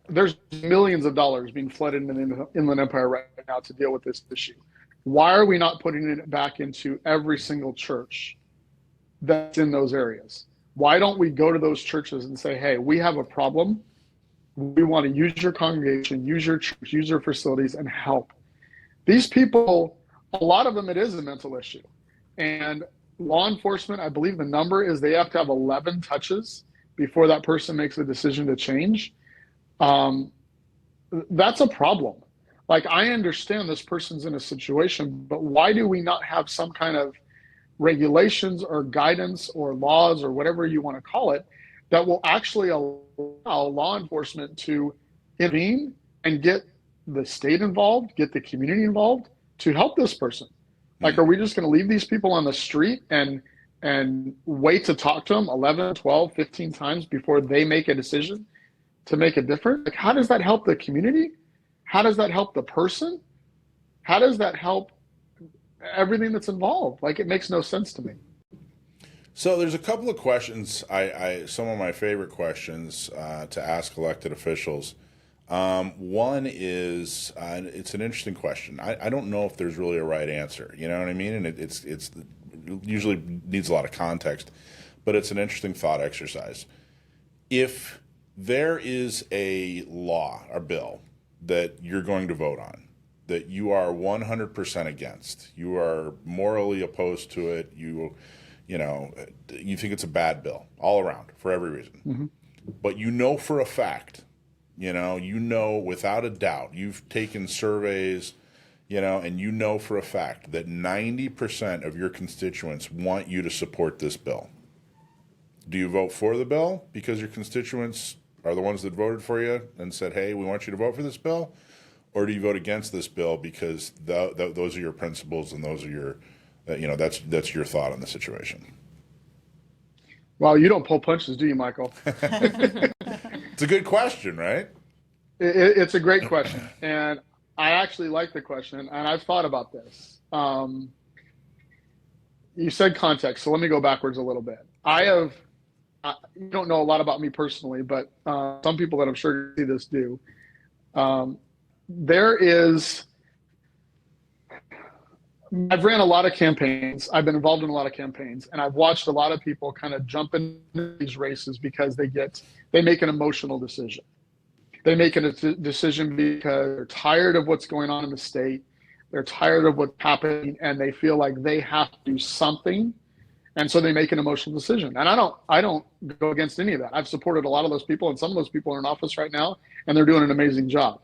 there's millions of dollars being flooded into the Inland Empire right now to deal with this issue. Why are we not putting it back into every single church that's in those areas? Why don't we go to those churches and say, hey, we have a problem. We want to use your congregation, use your church, use your facilities, and help. These people, a lot of them, it is a mental issue. And law enforcement, I believe the number is they have to have 11 touches before that person makes a decision to change. That's a problem. Like, I understand this person's in a situation, but why do we not have some kind of regulations or guidance or laws or whatever you want to call it that will actually allow law enforcement to intervene and get the state involved, get the community involved to help this person? Like, are we just going to leave these people on the street and wait to talk to them 11, 12, 15 times before they make a decision to make a difference? Like, how does that help the community? How does that help the person? How does that help everything that's involved? Like, it makes no sense to me. So there's a couple of questions, some of my favorite questions to ask elected officials. One is, it's an interesting question. I don't know if there's really a right answer. You know what I mean? And it usually needs a lot of context, but it's an interesting thought exercise. If there is a law or bill that you're going to vote on that you are 100% against, you are morally opposed to it, you think it's a bad bill all around for every reason, but you know for a fact, without a doubt, you've taken surveys, and you know for a fact that 90% of your constituents want you to support this bill. Do you vote for the bill because your constituents are the ones that voted for you and said, hey, we want you to vote for this bill? Or do you vote against this bill because those are your principles and those are your, that's your thought on the situation? Well, you don't pull punches, do you, Michael? It's a good question, right? It's a great question. And I actually like the question, and I've thought about this. You said context, so let me go backwards a little bit. You don't know a lot about me personally, but some people that I'm sure see this do. I've ran a lot of campaigns. I've been involved in a lot of campaigns, and I've watched a lot of people kind of jump into these races because they make an emotional decision. They make a decision because they're tired of what's going on in the state. They're tired of what's happening, and they feel like they have to do something. And so they make an emotional decision. And I don't go against any of that. I've supported a lot of those people, and some of those people are in office right now, and they're doing an amazing job.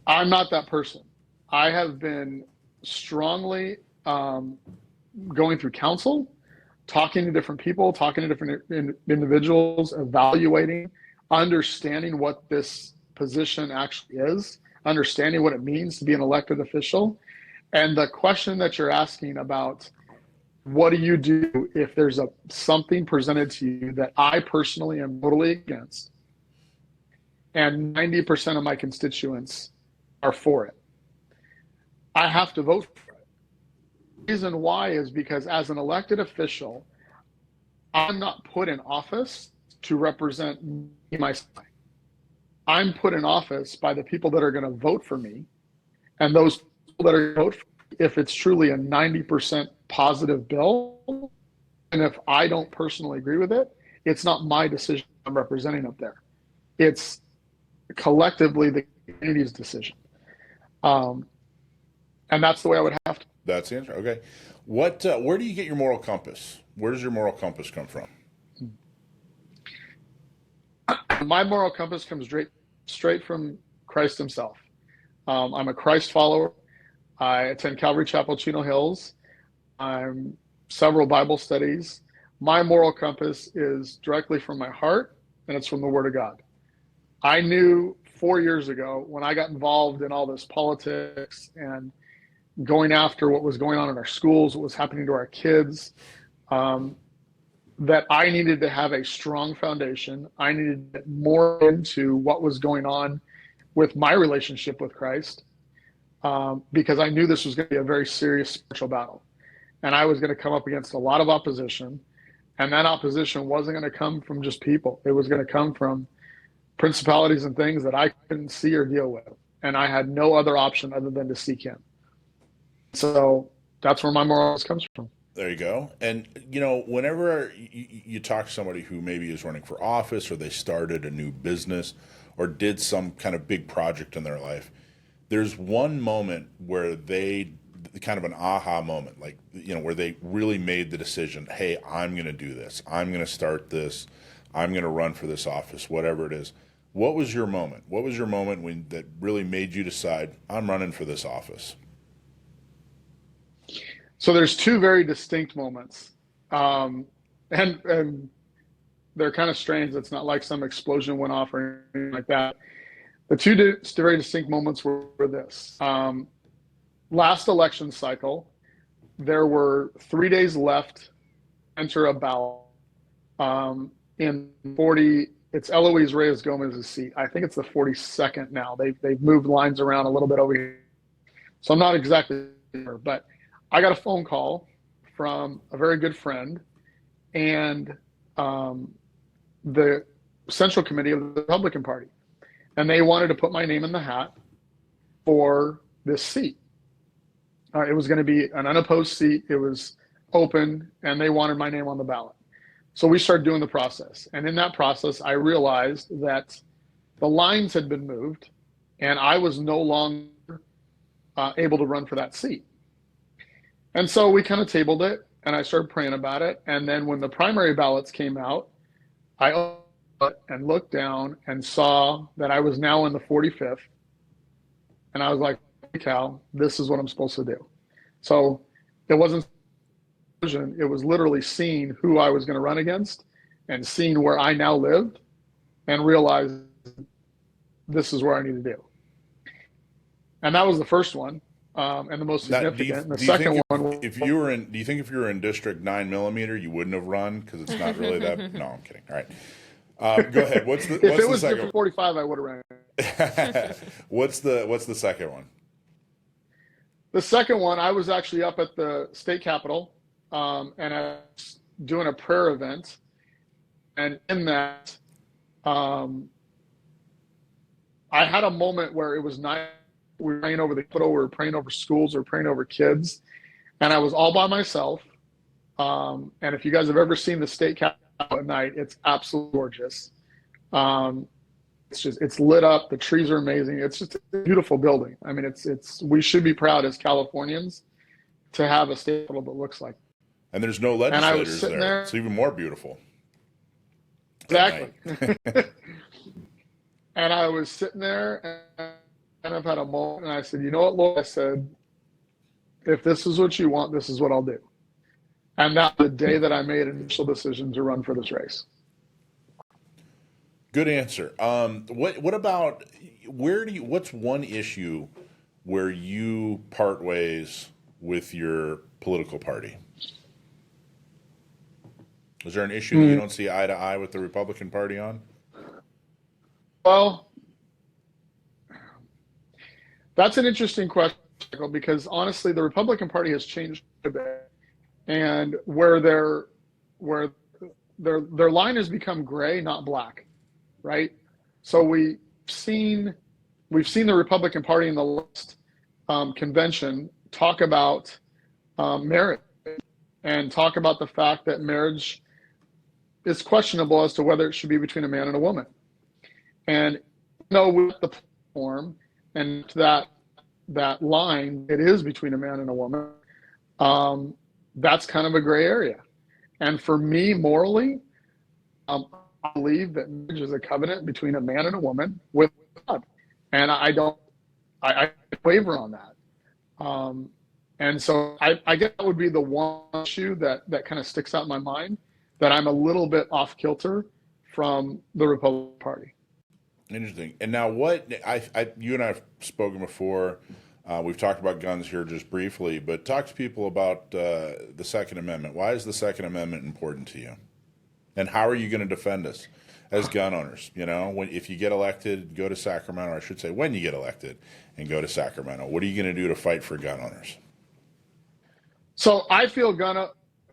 I'm not that person. I have been strongly going through counsel, talking to different people, talking to different individuals, evaluating, understanding what this position actually is, understanding what it means to be an elected official. And the question that you're asking about, what do you do if there's something presented to you that I personally am totally against, and 90% of my constituents are for it? I have to vote for it. The reason why is because as an elected official, I'm not put in office to represent me myself. I'm put in office by the people that are going to vote for me, and those people that are going to vote for me, if it's truly a 90% positive bill, and if I don't personally agree with it, it's not my decision I'm representing up there. It's collectively the community's decision. And that's the way I would have to. That's the answer. Okay. Where do you get your moral compass? Where does your moral compass come from? My moral compass comes straight from Christ himself. I'm a Christ follower. I attend Calvary Chapel, Chino Hills. I'm several Bible studies. My moral compass is directly from my heart, and it's from the Word of God. I knew 4 years ago when I got involved in all this politics and going after what was going on in our schools, what was happening to our kids, that I needed to have a strong foundation. I needed to get more into what was going on with my relationship with Christ, because I knew this was going to be a very serious spiritual battle. And I was going to come up against a lot of opposition. And that opposition wasn't going to come from just people. It was going to come from principalities and things that I couldn't see or deal with. And I had no other option other than to seek him. So that's where my morals comes from. There you go. And, whenever you talk to somebody who maybe is running for office, or they started a new business or did some kind of big project in their life, there's one moment where they kind of an aha moment, like, where they really made the decision, hey, I'm going to do this. I'm going to start this. I'm going to run for this office, whatever it is. What was your moment? What was your moment that really made you decide, I'm running for this office? So there's two very distinct moments. And they're kind of strange. It's not like some explosion went off or anything like that. The two very distinct moments were this. Last election cycle, there were 3 days left to enter a ballot in 40. It's Eloise Reyes Gomez's seat. I think it's the 42nd now. They've moved lines around a little bit over here. So I'm not exactly sure, but I got a phone call from a very good friend and the Central Committee of the Republican Party. And they wanted to put my name in the hat for this seat. It was going to be an unopposed seat. It was open, and they wanted my name on the ballot. So we started doing the process. And in that process, I realized that the lines had been moved, and I was no longer able to run for that seat. And so we kind of tabled it, and I started praying about it. And then when the primary ballots came out, I opened it and looked down and saw that I was now in the 45th. And I was like, Cal, this is what I'm supposed to do. So it wasn't, it was literally seeing who I was going to run against and seeing where I now lived and realized this is where I need to do. And that was the first one, and the most significant. And the second one, do you think if you were in District 9mm, you wouldn't have run because it's not really that? No, I'm kidding. All right, go ahead. What's the if it was second? 45, I would have ran. What's the second one? The second one, I was actually up at the state capitol, and I was doing a prayer event, and in that, I had a moment where it was night. We were praying over the Capitol, we were praying over schools, we were praying over kids, and I was all by myself. And if you guys have ever seen the state capitol at night, it's absolutely gorgeous. It's lit up. The trees are amazing. It's just a beautiful building. I mean, we should be proud as Californians to have a state capitol that looks like. And there's no legislators there. It's even more beautiful. Exactly. And I was sitting there, and I've had a moment, and I said, you know what, Lord? I said, if this is what you want, this is what I'll do. And that's the day that I made an initial decision to run for this race. Good answer. What about what's one issue where you part ways with your political party? Is there an issue that you don't see eye to eye with the Republican Party on? Well, that's an interesting question because honestly, the Republican Party has changed a bit, and where their line has become gray, not black, right? So we've seen the Republican Party in the last convention talk about marriage and talk about the fact that marriage is questionable as to whether it should be between a man and a woman. And with the platform and that line, it is between a man and a woman. That's kind of a gray area. And for me, morally, I believe that marriage is a covenant between a man and a woman with God. And I waver on that. And so I guess that would be the one issue that kind of sticks out in my mind, that I'm a little bit off kilter from the Republican Party. Interesting. And now you and I have spoken before. We've talked about guns here just briefly, but talk to people about the Second Amendment. Why is the Second Amendment important to you? And how are you going to defend us as gun owners? If you get elected, go to Sacramento, or I should say when you get elected and go to Sacramento, what are you going to do to fight for gun owners? So I feel gun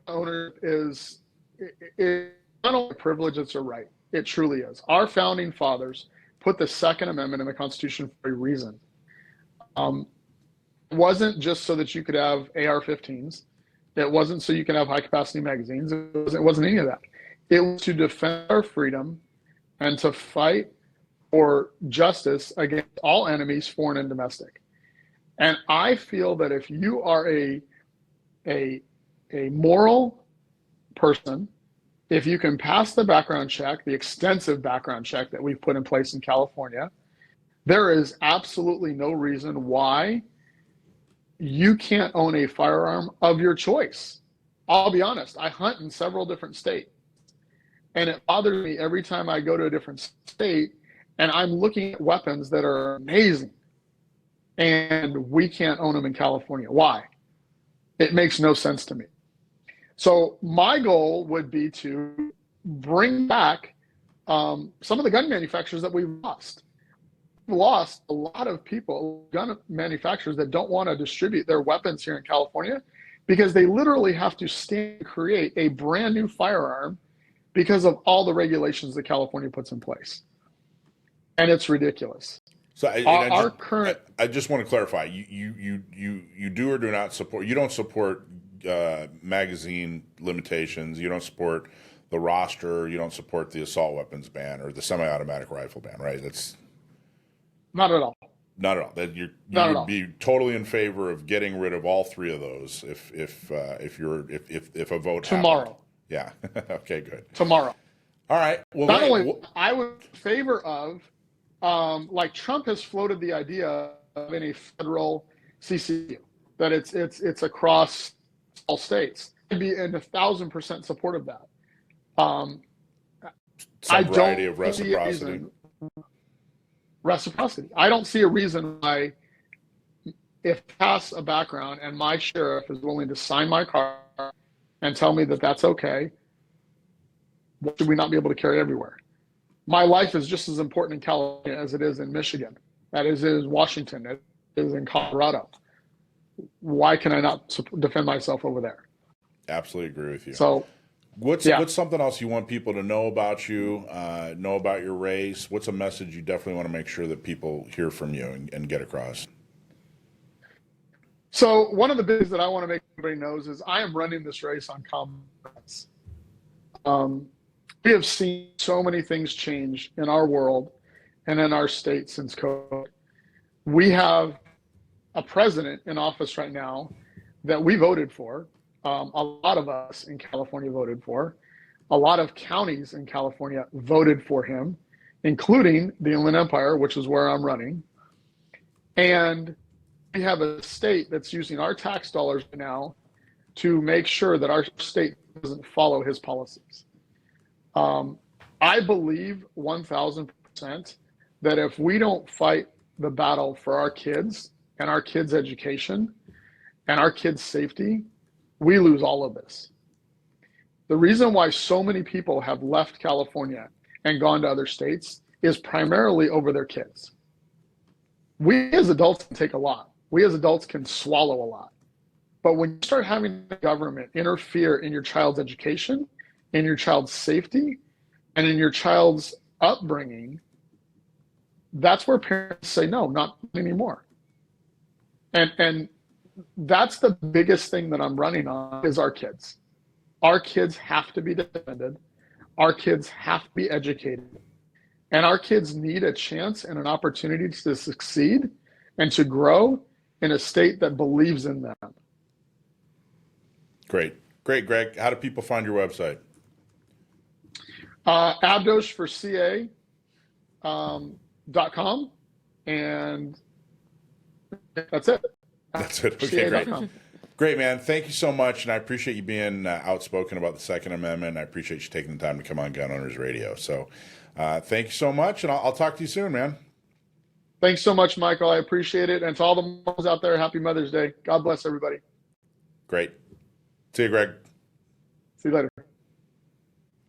owner is not only a privilege, it's a right. It truly is. Our founding fathers put the Second Amendment in the Constitution for a reason. It wasn't just so that you could have AR-15s. It wasn't so you can have high-capacity magazines. It wasn't any of that. It was to defend our freedom and to fight for justice against all enemies, foreign and domestic. And I feel that if you are a moral person, if you can pass the background check, the extensive background check that we've put in place in California, there is absolutely no reason why you can't own a firearm of your choice. I'll be honest, I hunt in several different states, and it bothers me every time I go to a different state and I'm looking at weapons that are amazing and we can't own them in California. Why? It makes no sense to me. So my goal would be to bring back some of the gun manufacturers that we've lost. We've lost a lot of people, gun manufacturers, that don't want to distribute their weapons here in California because they literally have to create a brand new firearm because of all the regulations that California puts in place. And it's ridiculous. So I just want to clarify, you do or do not support, you don't support magazine limitations, you don't support the roster, you don't support the assault weapons ban or the semi-automatic rifle ban, right? That's not at all. Not at all. That you'd be totally in favor of getting rid of all three of those if a vote tomorrow. Happened. Yeah. Okay, good. Tomorrow. All right. Well, I would in favor of like Trump has floated the idea of a federal CCU, that it's across all states. I'd be in 1,000% support of that. Some variety of reciprocity. Reciprocity. I don't see a reason why, if pass a background and my sheriff is willing to sign my car and tell me that that's okay, why should we not be able to carry it everywhere? My life is just as important in California as it is in Michigan, that is in Washington, it is in Colorado. Why can I not defend myself over there? Absolutely agree with you. So what's something else you want people to know about you, know about your race? What's a message you definitely want to make sure that people hear from you and get across? So one of the things that I want to make everybody knows is I am running this race on common sense. We have seen so many things change in our world and in our state since COVID. We have a president in office right now that we voted for. A lot of us in California voted for. A lot of counties in California voted for him, including the Inland Empire, which is where I'm running. And we have a state that's using our tax dollars now to make sure that our state doesn't follow his policies. I believe 1,000% that if we don't fight the battle for our kids and our kids' education and our kids' safety, we lose all of this. The reason why so many people have left California and gone to other states is primarily over their kids. We as adults take a lot. We as adults can swallow a lot. But when you start having the government interfere in your child's education, in your child's safety, and in your child's upbringing, that's where parents say, no, not anymore. And that's the biggest thing that I'm running on is our kids. Our kids have to be defended. Our kids have to be educated. And our kids need a chance and an opportunity to succeed and to grow in a state that believes in them. Great. Greg. How do people find your website? Abdouch for CA.com. And that's it. That's it. Okay, great. Great, man. Thank you so much. And I appreciate you being outspoken about the Second Amendment. I appreciate you taking the time to come on Gun Owners Radio. So thank you so much. And I'll talk to you soon, man. Thanks so much, Michael. I appreciate it. And to all the moms out there, happy Mother's Day. God bless everybody. Great. See you, Greg. See you later.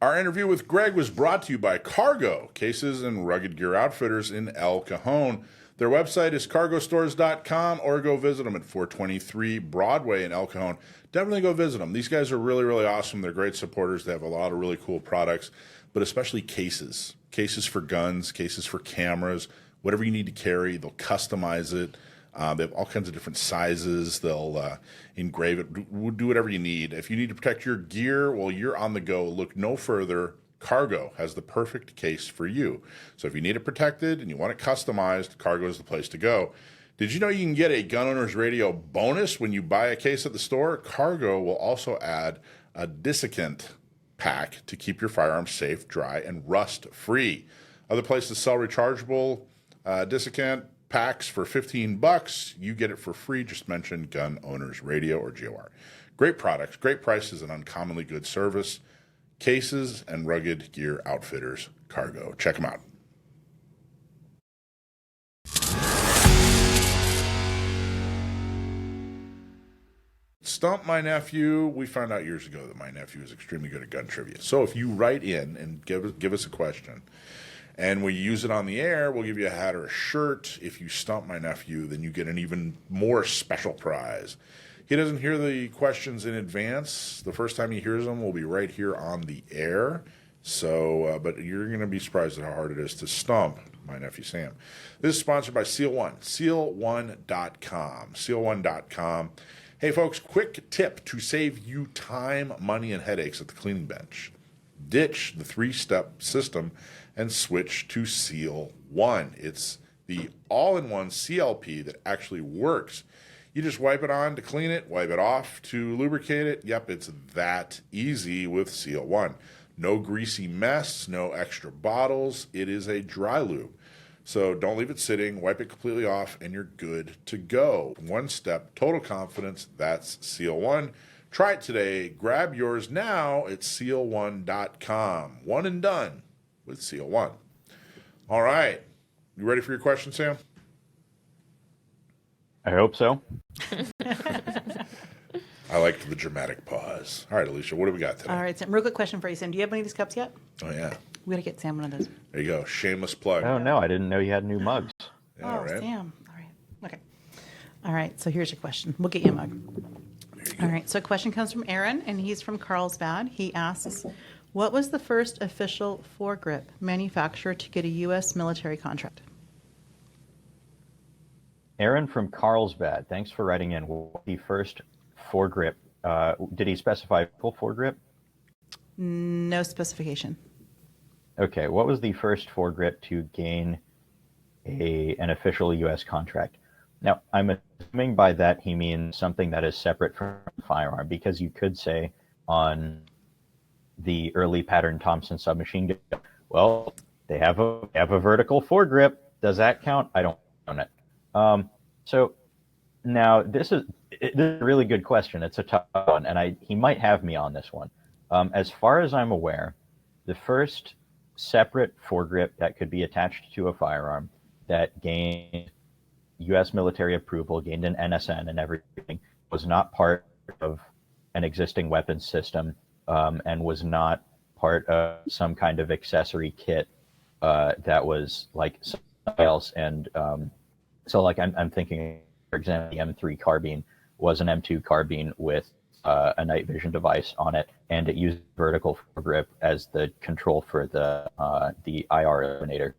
Our interview with Greg was brought to you by Cargo, cases and rugged gear outfitters in El Cajon. Their website is cargostores.com, or go visit them at 423 Broadway in El Cajon. Definitely go visit them. These guys are really, really awesome. They're great supporters. They have a lot of really cool products, but especially cases. Cases for guns, cases for cameras, whatever you need to carry. They'll customize it. They have all kinds of different sizes. They'll engrave it, do whatever you need. If you need to protect your gear while you're on the go, look no further. Cargo has the perfect case for you. So if you need it protected and you want it customized, Cargo is the place to go. Did you know you can get a Gun Owners Radio bonus when you buy a case at the store? Cargo will also add a desiccant pack to keep your firearms safe, dry, and rust-free. Other places sell rechargeable desiccant packs for $15. You get it for free. Just mention Gun Owners Radio or GOR. Great products, great prices, and uncommonly good service. Cases and rugged gear outfitters, Cargo. Check them out. Stump my nephew. We found out years ago that my nephew is extremely good at gun trivia. So if you write in and give us a question, and we use it on the air, we'll give you a hat or a shirt. If you stump my nephew, then you get an even more special prize. He doesn't hear the questions in advance. The first time he hears them will be right here on the air. So, but you're going to be surprised at how hard it is to stump my nephew Sam. This is sponsored by Seal One, seal1.com, seal1.com. Hey folks, quick tip to save you time, money, and headaches at the cleaning bench. Ditch the 3-step system and switch to Seal One. It's the all-in-one CLP that actually works. You just wipe it on to clean it, wipe it off to lubricate it. Yep, it's that easy with Seal One. No greasy mess, no extra bottles. It is a dry lube. So don't leave it sitting, wipe it completely off, and you're good to go. One step, total confidence, that's Seal One. Try it today. Grab yours now at seal1.com. One and done with Seal One. All right. You ready for your question, Sam? I hope so. I liked the dramatic pause. All right, Alicia, what do we got today? All right, Sam. Real quick question for you, Sam. Do you have any of these cups yet? Oh, yeah. We got to get Sam one of those. There you go. Shameless plug. Oh, no, I didn't know you had new mugs. Yeah, oh, right? Sam. All right. Okay. All right, so here's your question. We'll get you a mug. All right, so a question comes from Aaron, and he's from Carlsbad. He asks, what was the first official foregrip manufacturer to get a U.S. military contract? Aaron from Carlsbad, thanks for writing in. What was the first foregrip? Did he specify full foregrip? No specification. Okay, what was the first foregrip to gain an official U.S. contract? Now, I'm assuming by that he means something that is separate from a firearm, because you could say on the early pattern Thompson submachine gun, well, they have a vertical foregrip. Does that count? I don't own it. So now this is a really good question. It's a tough one, and he might have me on this one. As far as I'm aware, the first separate foregrip that could be attached to a firearm that gained U.S. military approval, gained an NSN and everything, was not part of an existing weapons system, and was not part of some kind of accessory kit that was like something else. And so like I'm thinking for example, the M3 carbine was an M2 carbine with a night vision device on it, and it used vertical foregrip as the control for the IR illuminator.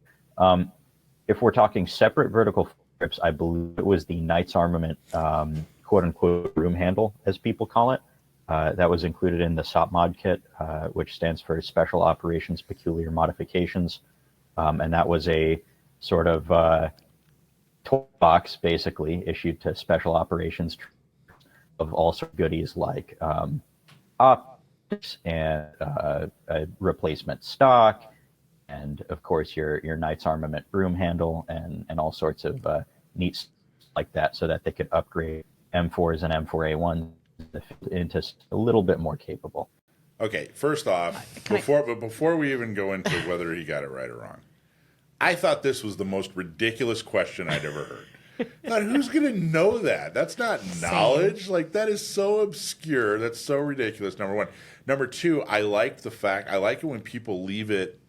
If we're talking separate vertical foregrips, I believe it was the Knight's Armament quote unquote broom handle, as people call it. That was included in the SOP mod kit, which stands for Special Operations Peculiar Modifications. And that was a sort of toolbox, basically, issued to special operations of all sorts of goodies like optics and a replacement stock, and of course your Knight's Armament broom handle and all sorts of neat stuff like that, so that they could upgrade M4s and M4A1s into a little bit more capable. Okay, first off, before we even go into whether he got it right or wrong, I thought this was the most ridiculous question I'd ever heard. I thought, who's going to know that? That's not knowledge. Like, that is so obscure. That's so ridiculous, number one. Number two, I like it when people leave it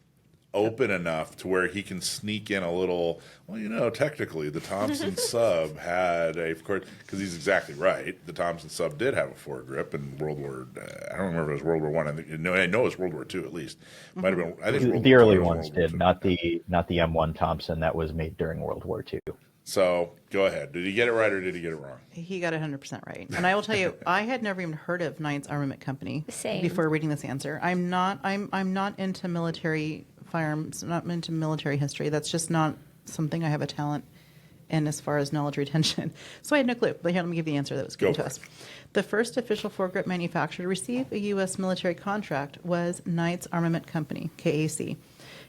open enough to where he can sneak in a little, well, technically the Thompson sub had of course, because he's exactly right. The Thompson sub did have a foregrip in World War, I don't remember if it was World War I. I know it was World War II at least. Might have been, I think the early ones did, not the M1 Thompson that was made during World War II. So go ahead. Did he get it right or did he get it wrong? He got it 100% right. And I will tell you, I had never even heard of Knight's Armament Company before reading this answer. I'm not into military firearms, not into military history. That's just not something I have a talent in as far as knowledge retention. So I had no clue. But here, let me give the answer that was given to us. The first official foregrip manufacturer to receive a U.S. military contract was Knight's Armament Company, KAC.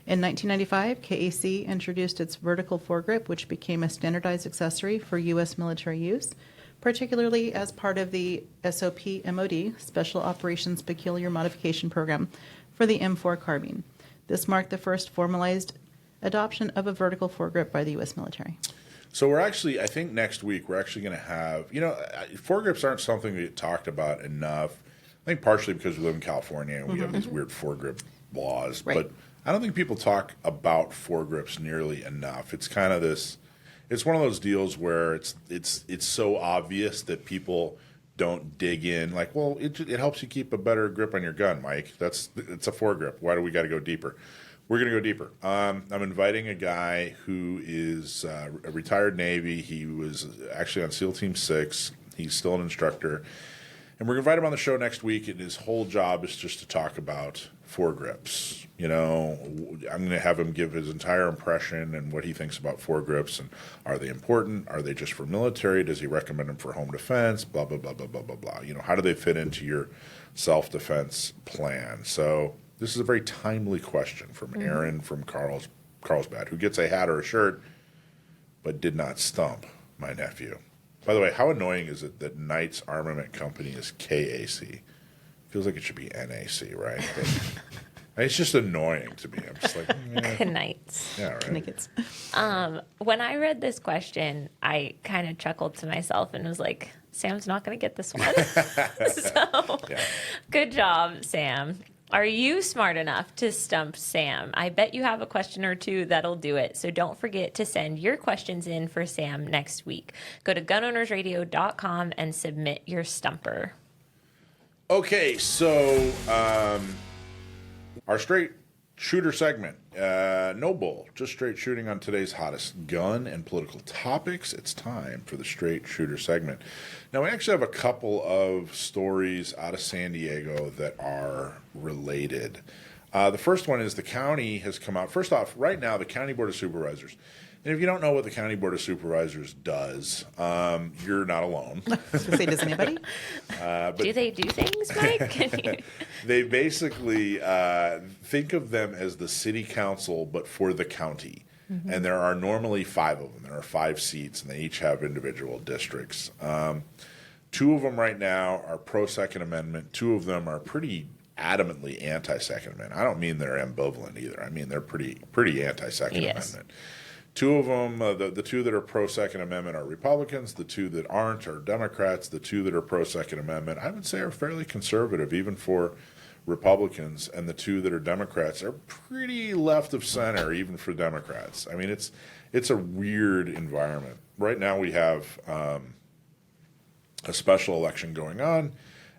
In 1995, KAC introduced its vertical foregrip, which became a standardized accessory for U.S. military use, particularly as part of the SOP MOD, Special Operations Peculiar Modification Program, for the M4 carbine. This marked the first formalized adoption of a vertical foregrip by the U.S. military. So we're actually, I think next week we're actually going to have, foregrips aren't something we get talked about enough. I think partially because we live in California and we have these weird foregrip laws, right. But I don't think people talk about foregrips nearly enough. It's kind of this, it's one of those deals where it's so obvious that people don't dig in. Like, well, it helps you keep a better grip on your gun, Mike. It's a foregrip. Why do we got to go deeper? We're going to go deeper. I'm inviting a guy who is a retired Navy. He was actually on SEAL Team 6. He's still an instructor. And we're going to invite him on the show next week, and his whole job is just to talk about foregrips. I'm going to have him give his entire impression and what he thinks about foregrips, and are they important? Are they just for military? Does he recommend them for home defense? Blah, blah, blah, blah, blah, blah, blah. How do they fit into your self-defense plan? So this is a very timely question from Aaron from Carlsbad, who gets a hat or a shirt but did not stump my nephew. By the way, how annoying is it that Knight's Armament Company is KAC? Feels like it should be NAC, right? But it's just annoying to me. I'm just like, Knights. Yeah, right. When I read this question, I kind of chuckled to myself and was like, Sam's not going to get this one. Good job, Sam. Are you smart enough to stump Sam? I bet you have a question or two that'll do it. So don't forget to send your questions in for Sam next week. Go to gunownersradio.com and submit your stumper. Okay, so our straight shooter segment. No bull, just straight shooting on today's hottest gun and political topics. It's time for the straight shooter segment. Now, we actually have a couple of stories out of San Diego that are related. The first one is the county has come out. First off, right now, the County Board of Supervisors. And if you don't know what the County Board of Supervisors does, you're not alone. I was going to say, does anybody? Do they do things, Mike? They basically think of them as the city council, but for the county. Mm-hmm. And there are normally 5 of them. There are 5 seats, and they each have individual districts. 2 of them right now are pro-Second Amendment. 2 of them are pretty adamantly anti-Second Amendment. I don't mean they're ambivalent either. I mean they're pretty anti-Second Amendment. 2 of them, the 2 that are pro-Second Amendment are Republicans. The 2 that aren't are Democrats. The 2 that are pro-Second Amendment, I would say, are fairly conservative, even for Republicans, and the two that are Democrats are pretty left of center, even for Democrats. I mean, it's a weird environment. Right now we have a special election going on,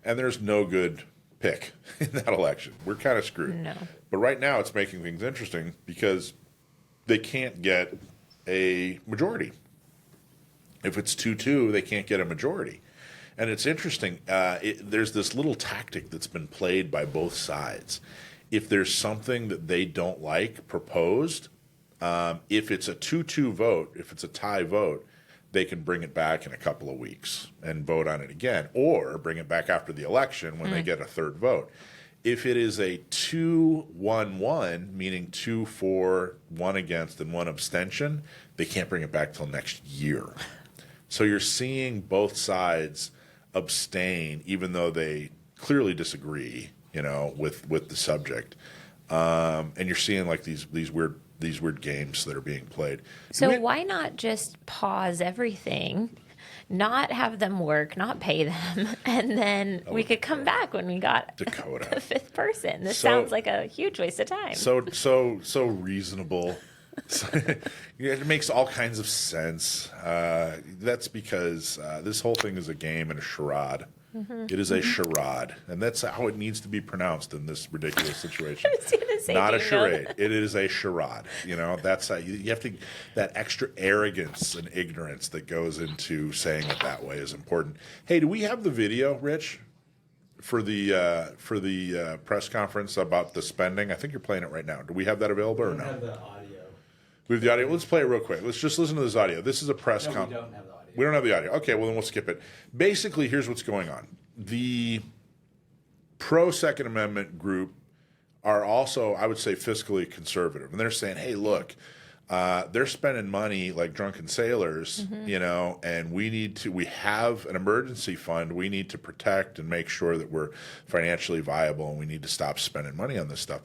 and there's no good pick in that election. We're kind of screwed. No. But right now it's making things interesting because they can't get a majority. If it's 2-2, they can't get a majority. And it's interesting. There's this little tactic that's been played by both sides. If there's something that they don't like proposed, if it's a 2-2 vote, if it's a tie vote, they can bring it back in a couple of weeks and vote on it again, or bring it back after the election when they get a third vote. If it is a 2-1-1, meaning 2 for, 1 against, and 1 abstention, they can't bring it back till next year. So you're seeing both sides abstain, even though they clearly disagree, with the subject. And you're seeing like these weird games that are being played. So why not just pause everything, not have them work, not pay them, and then we could come back when we got Dakota, the fifth person? This sounds like a huge waste of time. So reasonable. It makes all kinds of sense. That's because this whole thing is a game and a charade. Mm-hmm. It is a charade, and that's how it needs to be pronounced in this ridiculous situation. I was gonna say, not a charade. It is a charade. That's how you have to. That extra arrogance and ignorance that goes into saying it that way is important. Hey, do we have the video, Rich, for the press conference about the spending? I think you're playing it right now. Do we have that available or no? We have the audio. We have the audio. Let's play it real quick. Let's just listen to this audio. This is a press conference. We don't have the audio. We don't have the audio. Okay, well then we'll skip it. Basically, here's what's going on. The pro-Second Amendment group are also, I would say, fiscally conservative. And they're saying, hey, look, they're spending money like drunken sailors, and we have an emergency fund. We need to protect and make sure that we're financially viable, and we need to stop spending money on this stuff.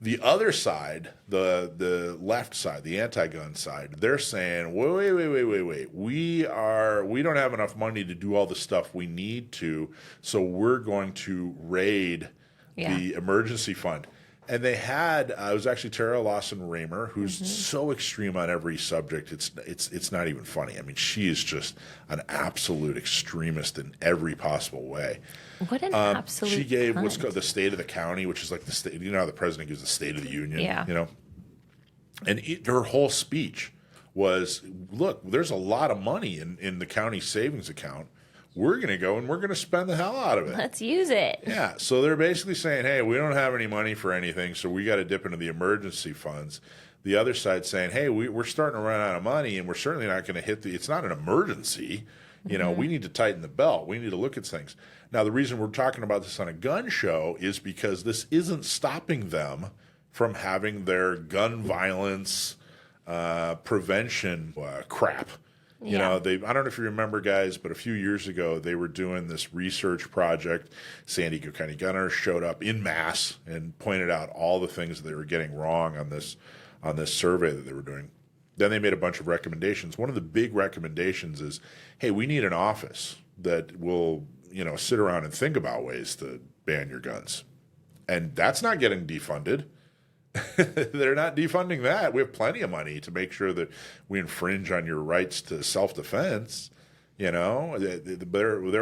The other side, the left side, the anti-gun side, they're saying, wait. We don't have enough money to do all the stuff we need to, so we're going to raid the emergency fund. And they had it was actually Tara Lawson Raymer, who's so extreme on every subject. It's not even funny. I mean, she is just an absolute extremist in every possible way. What an absolute She gave cunt. what's called the State of the County, which is like the state. How the president gives the State of the Union. Yeah. And her whole speech was, look, there's a lot of money in the county savings account. We're going to go and we're going to spend the hell out of it. Let's use it. Yeah. So they're basically saying, hey, we don't have any money for anything, so we got to dip into the emergency funds. The other side saying, hey, we're starting to run out of money, and we're certainly not going to hit it's not an emergency. We need to tighten the belt. We need to look at things. Now, the reason we're talking about this on a gun show is because this isn't stopping them from having their gun violence prevention crap. I don't know if you remember, guys, but a few years ago they were doing this research project. San Diego County gunners showed up in mass and pointed out all the things that they were getting wrong on this survey that they were doing. Then they made a bunch of recommendations. One of the big recommendations is, hey, we need an office that will, sit around and think about ways to ban your guns. And that's not getting defunded. They're not defunding that. We have plenty of money to make sure that we infringe on your rights to self-defense. They're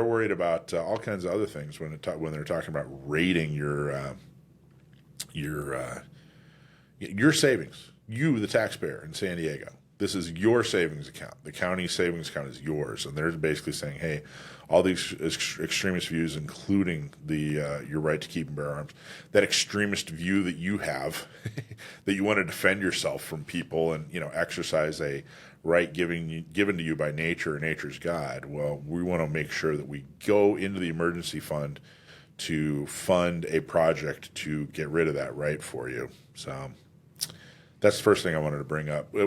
worried about all kinds of other things when they're talking about raiding your savings. You, the taxpayer in San Diego, this is your savings account. The county savings account is yours, and they're basically saying, hey, all these extremist views, including your right to keep and bear arms, that extremist view that you have, that you want to defend yourself from people and exercise a right given to you by nature or nature's God. Well, we want to make sure that we go into the emergency fund to fund a project to get rid of that right for you. So that's the first thing I wanted to bring up. So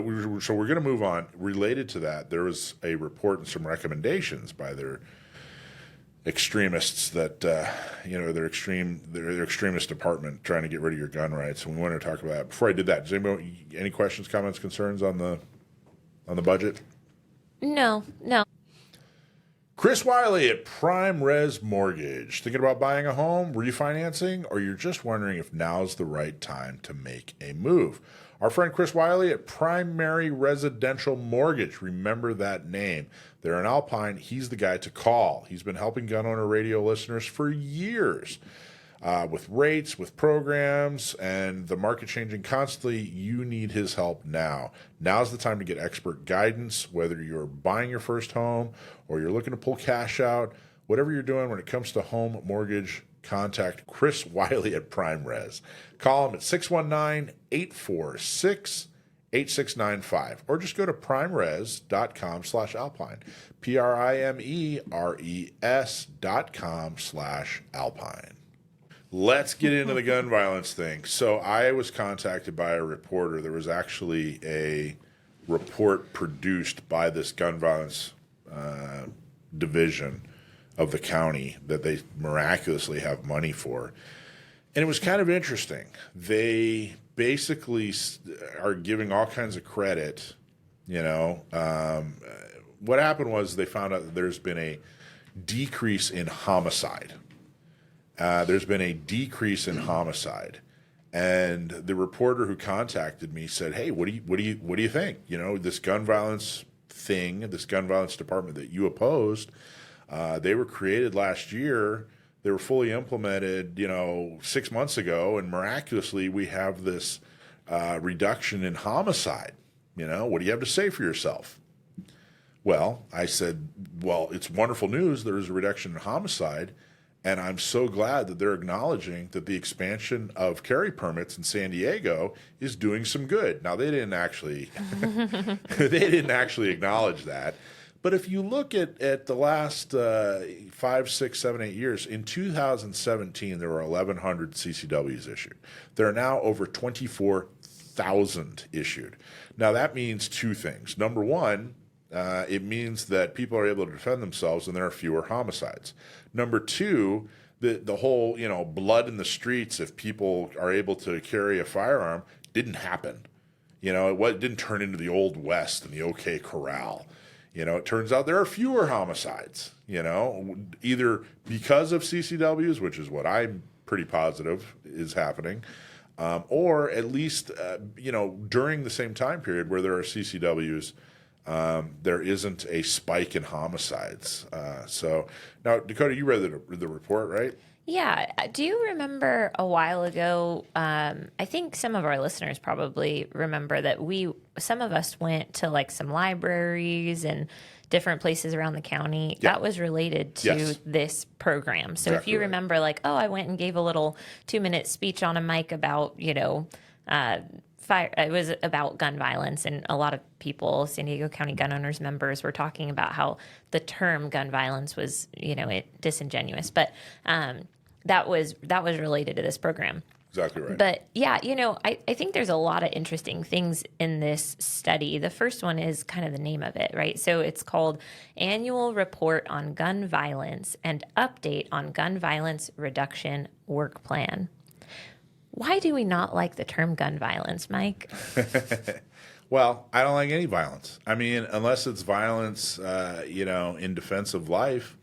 we're going to move on. Related to that, there was a report and some recommendations by their extremists that their extremist department trying to get rid of your gun rights, and we wanted to talk about that. Before I did that, does anybody any questions, comments, concerns on the budget? No. Chris Wiley at Prime Res Mortgage. Thinking about buying a home, refinancing, or you're just wondering if now's the right time to make a move? Our friend Chris Wiley at Primary Residential Mortgage. Remember that name. They're in Alpine. He's the guy to call. He's been helping Gun Owner Radio listeners for years. With rates, with programs, and the market changing constantly, you need his help now. Now's the time to get expert guidance, whether you're buying your first home or you're looking to pull cash out. Whatever you're doing when it comes to home mortgage, contact Chris Wiley at Prime Res. Call him at 619-846-8695 or just go to primeres.com/alpine. primeres.com/alpine. Let's get into the gun violence thing. So I was contacted by a reporter. There was actually a report produced by this gun violence division of the county that they miraculously have money for. And it was kind of interesting. They basically are giving all kinds of credit. What happened was they found out that there's been a decrease in homicide. There's been a decrease in homicide, and the reporter who contacted me said, "Hey, what do you think? This gun violence thing, this gun violence department that you opposed, they were created last year. They were fully implemented, 6 months ago, and miraculously we have this reduction in homicide. What do you have to say for yourself?" Well, I said, "Well, it's wonderful news. There is a reduction in homicide." And I'm so glad that they're acknowledging that the expansion of carry permits in San Diego is doing some good. Now, they didn't actually acknowledge that. But if you look at the last 5, 6, 7, 8 years, in 2017, there were 1,100 CCWs issued. There are now over 24,000 issued. Now, that means two things. Number one, it means that people are able to defend themselves and there are fewer homicides. Number two, the whole, blood in the streets if people are able to carry a firearm didn't happen. It didn't turn into the Old West and the OK Corral. It turns out there are fewer homicides, either because of CCWs, which is what I'm pretty positive is happening, or at least, during the same time period where there are CCWs, there isn't a spike in homicides. So now, Dakota, you read the report, right? Yeah. Do you remember a while ago? I think some of our listeners probably remember that some of us went to some libraries and different places around the county. Yeah. That was related to this program. So if you remember, I went and gave a little 2-minute speech on a mic about, it was about gun violence, and a lot of people, San Diego County gun owners members, were talking about how the term gun violence was, disingenuous. But that was related to this program. Exactly right. But yeah, I think there's a lot of interesting things in this study. The first one is kind of the name of it, right? So it's called Annual Report on Gun Violence and Update on Gun Violence Reduction Work Plan. Why do we not like the term gun violence, Mike? Well, I don't like any violence. I mean, unless it's violence, in defense of life,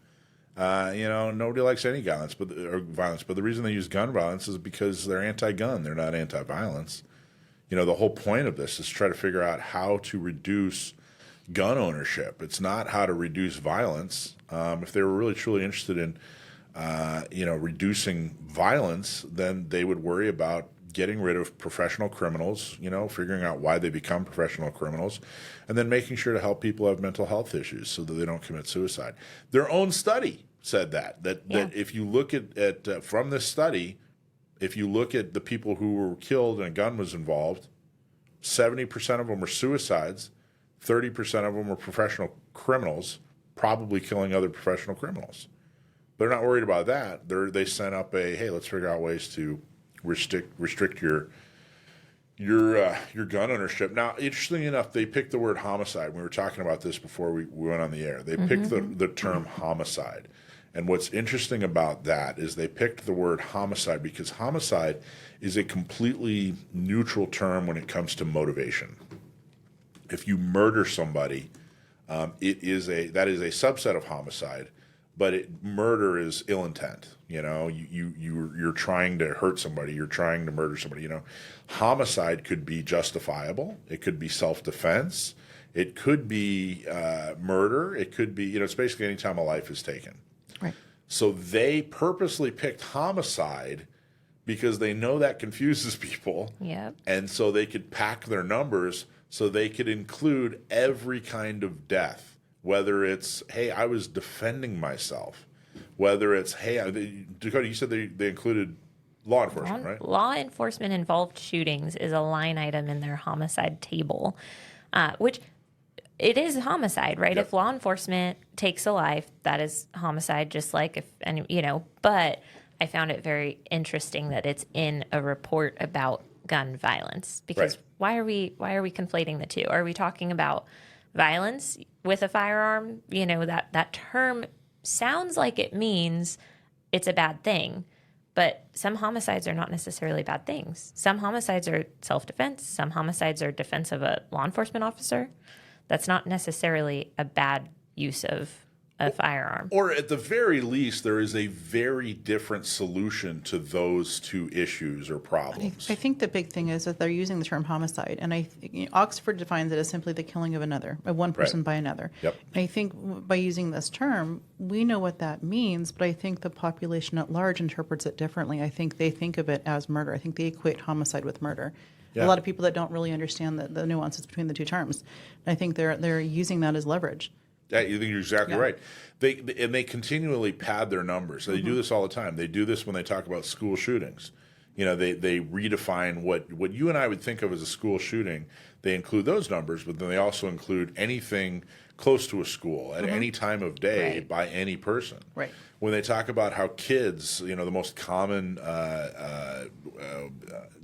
nobody likes any violence. But the reason they use gun violence is because they're anti-gun. They're not anti-violence. The whole point of this is to try to figure out how to reduce gun ownership. It's not how to reduce violence. If they were really truly interested in reducing violence, then they would worry about getting rid of professional criminals, figuring out why they become professional criminals, and then making sure to help people who have mental health issues so that they don't commit suicide. Their own study said that if you look at from this study, if you look at the people who were killed and a gun was involved, 70% of them were suicides, 30% of them were professional criminals, probably killing other professional criminals. They're not worried about that. They sent up hey, let's figure out ways to restrict your gun ownership. Now, interestingly enough, they picked the word homicide. We were talking about this before we went on the air. They picked the term homicide. And what's interesting about that is they picked the word homicide because homicide is a completely neutral term when it comes to motivation. If you murder somebody, That is a subset of homicide, but murder is ill intent. You're trying to hurt somebody. You're trying to murder somebody. Homicide could be justifiable. It could be self-defense. It could be murder. It could be, it's basically any time a life is taken. Right. So they purposely picked homicide because they know that confuses people. Yep. And so they could pack their numbers so they could include every kind of death, whether it's, hey, I was defending myself, whether it's, hey, Dakota, you said they included law enforcement, right? Law enforcement involved shootings is a line item in their homicide table, which it is homicide, right? Yep. If law enforcement takes a life, that is homicide, just like if, and but I found it very interesting that it's in a report about gun violence, because why are we conflating the two? Are we talking about violence with a firearm? That term sounds like it means it's a bad thing, but some homicides are not necessarily bad things. Some homicides are self-defense. Some homicides are defense of a law enforcement officer. That's not necessarily a bad use of a firearm. Or at the very least, there is a very different solution to those two issues or problems. I think the big thing is that they're using the term homicide, and Oxford defines it as simply the killing of another, of one person by another. Yep. And I think by using this term, we know what that means, but I think the population at large interprets it differently. I think they think of it as murder. I think they equate homicide with murder. Yeah. A lot of people that don't really understand the nuances between the two terms. And I think they're using that as leverage. Yeah, you think you're exactly right. They continually pad their numbers. They do this all the time. They do this when they talk about school shootings. They redefine what you and I would think of as a school shooting. They include those numbers, but then they also include anything close to a school at any time of day by any person. Right. When they talk about how kids, the most common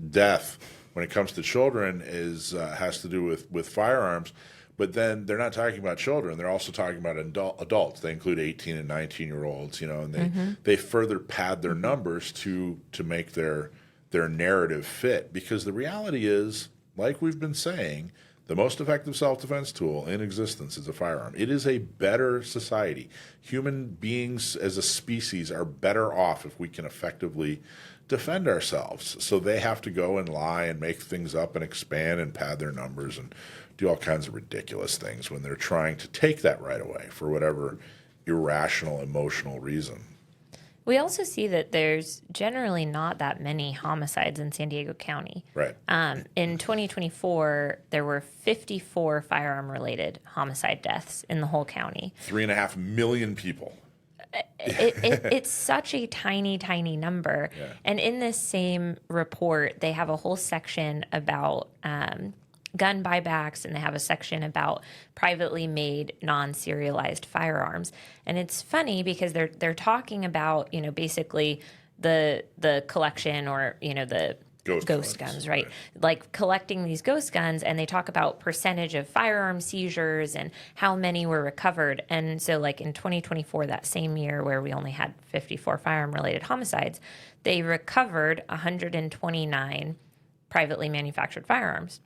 death when it comes to children has to do with firearms. But then they're not talking about children. They're also talking about adults. They include 18 and 19-year-olds, and they further pad their numbers to make their narrative fit. Because the reality is, like we've been saying, the most effective self-defense tool in existence is a firearm. It is a better society. Human beings as a species are better off if we can effectively defend ourselves. So they have to go and lie and make things up and expand and pad their numbers and do all kinds of ridiculous things when they're trying to take that right away for whatever irrational, emotional reason. We also see that there's generally not that many homicides in San Diego County. Right. In 2024, there were 54 firearm-related homicide deaths in the whole county. 3.5 million people. It's such a tiny, tiny number. Yeah. And in this same report, they have a whole section about gun buybacks, and they have a section about privately made non-serialized firearms. And it's funny because they're talking about, basically the collection or, the ghost guns, right? Like collecting these ghost guns, and they talk about percentage of firearm seizures and how many were recovered. And so like in 2024, that same year where we only had 54 firearm related homicides, they recovered 129 privately manufactured firearms.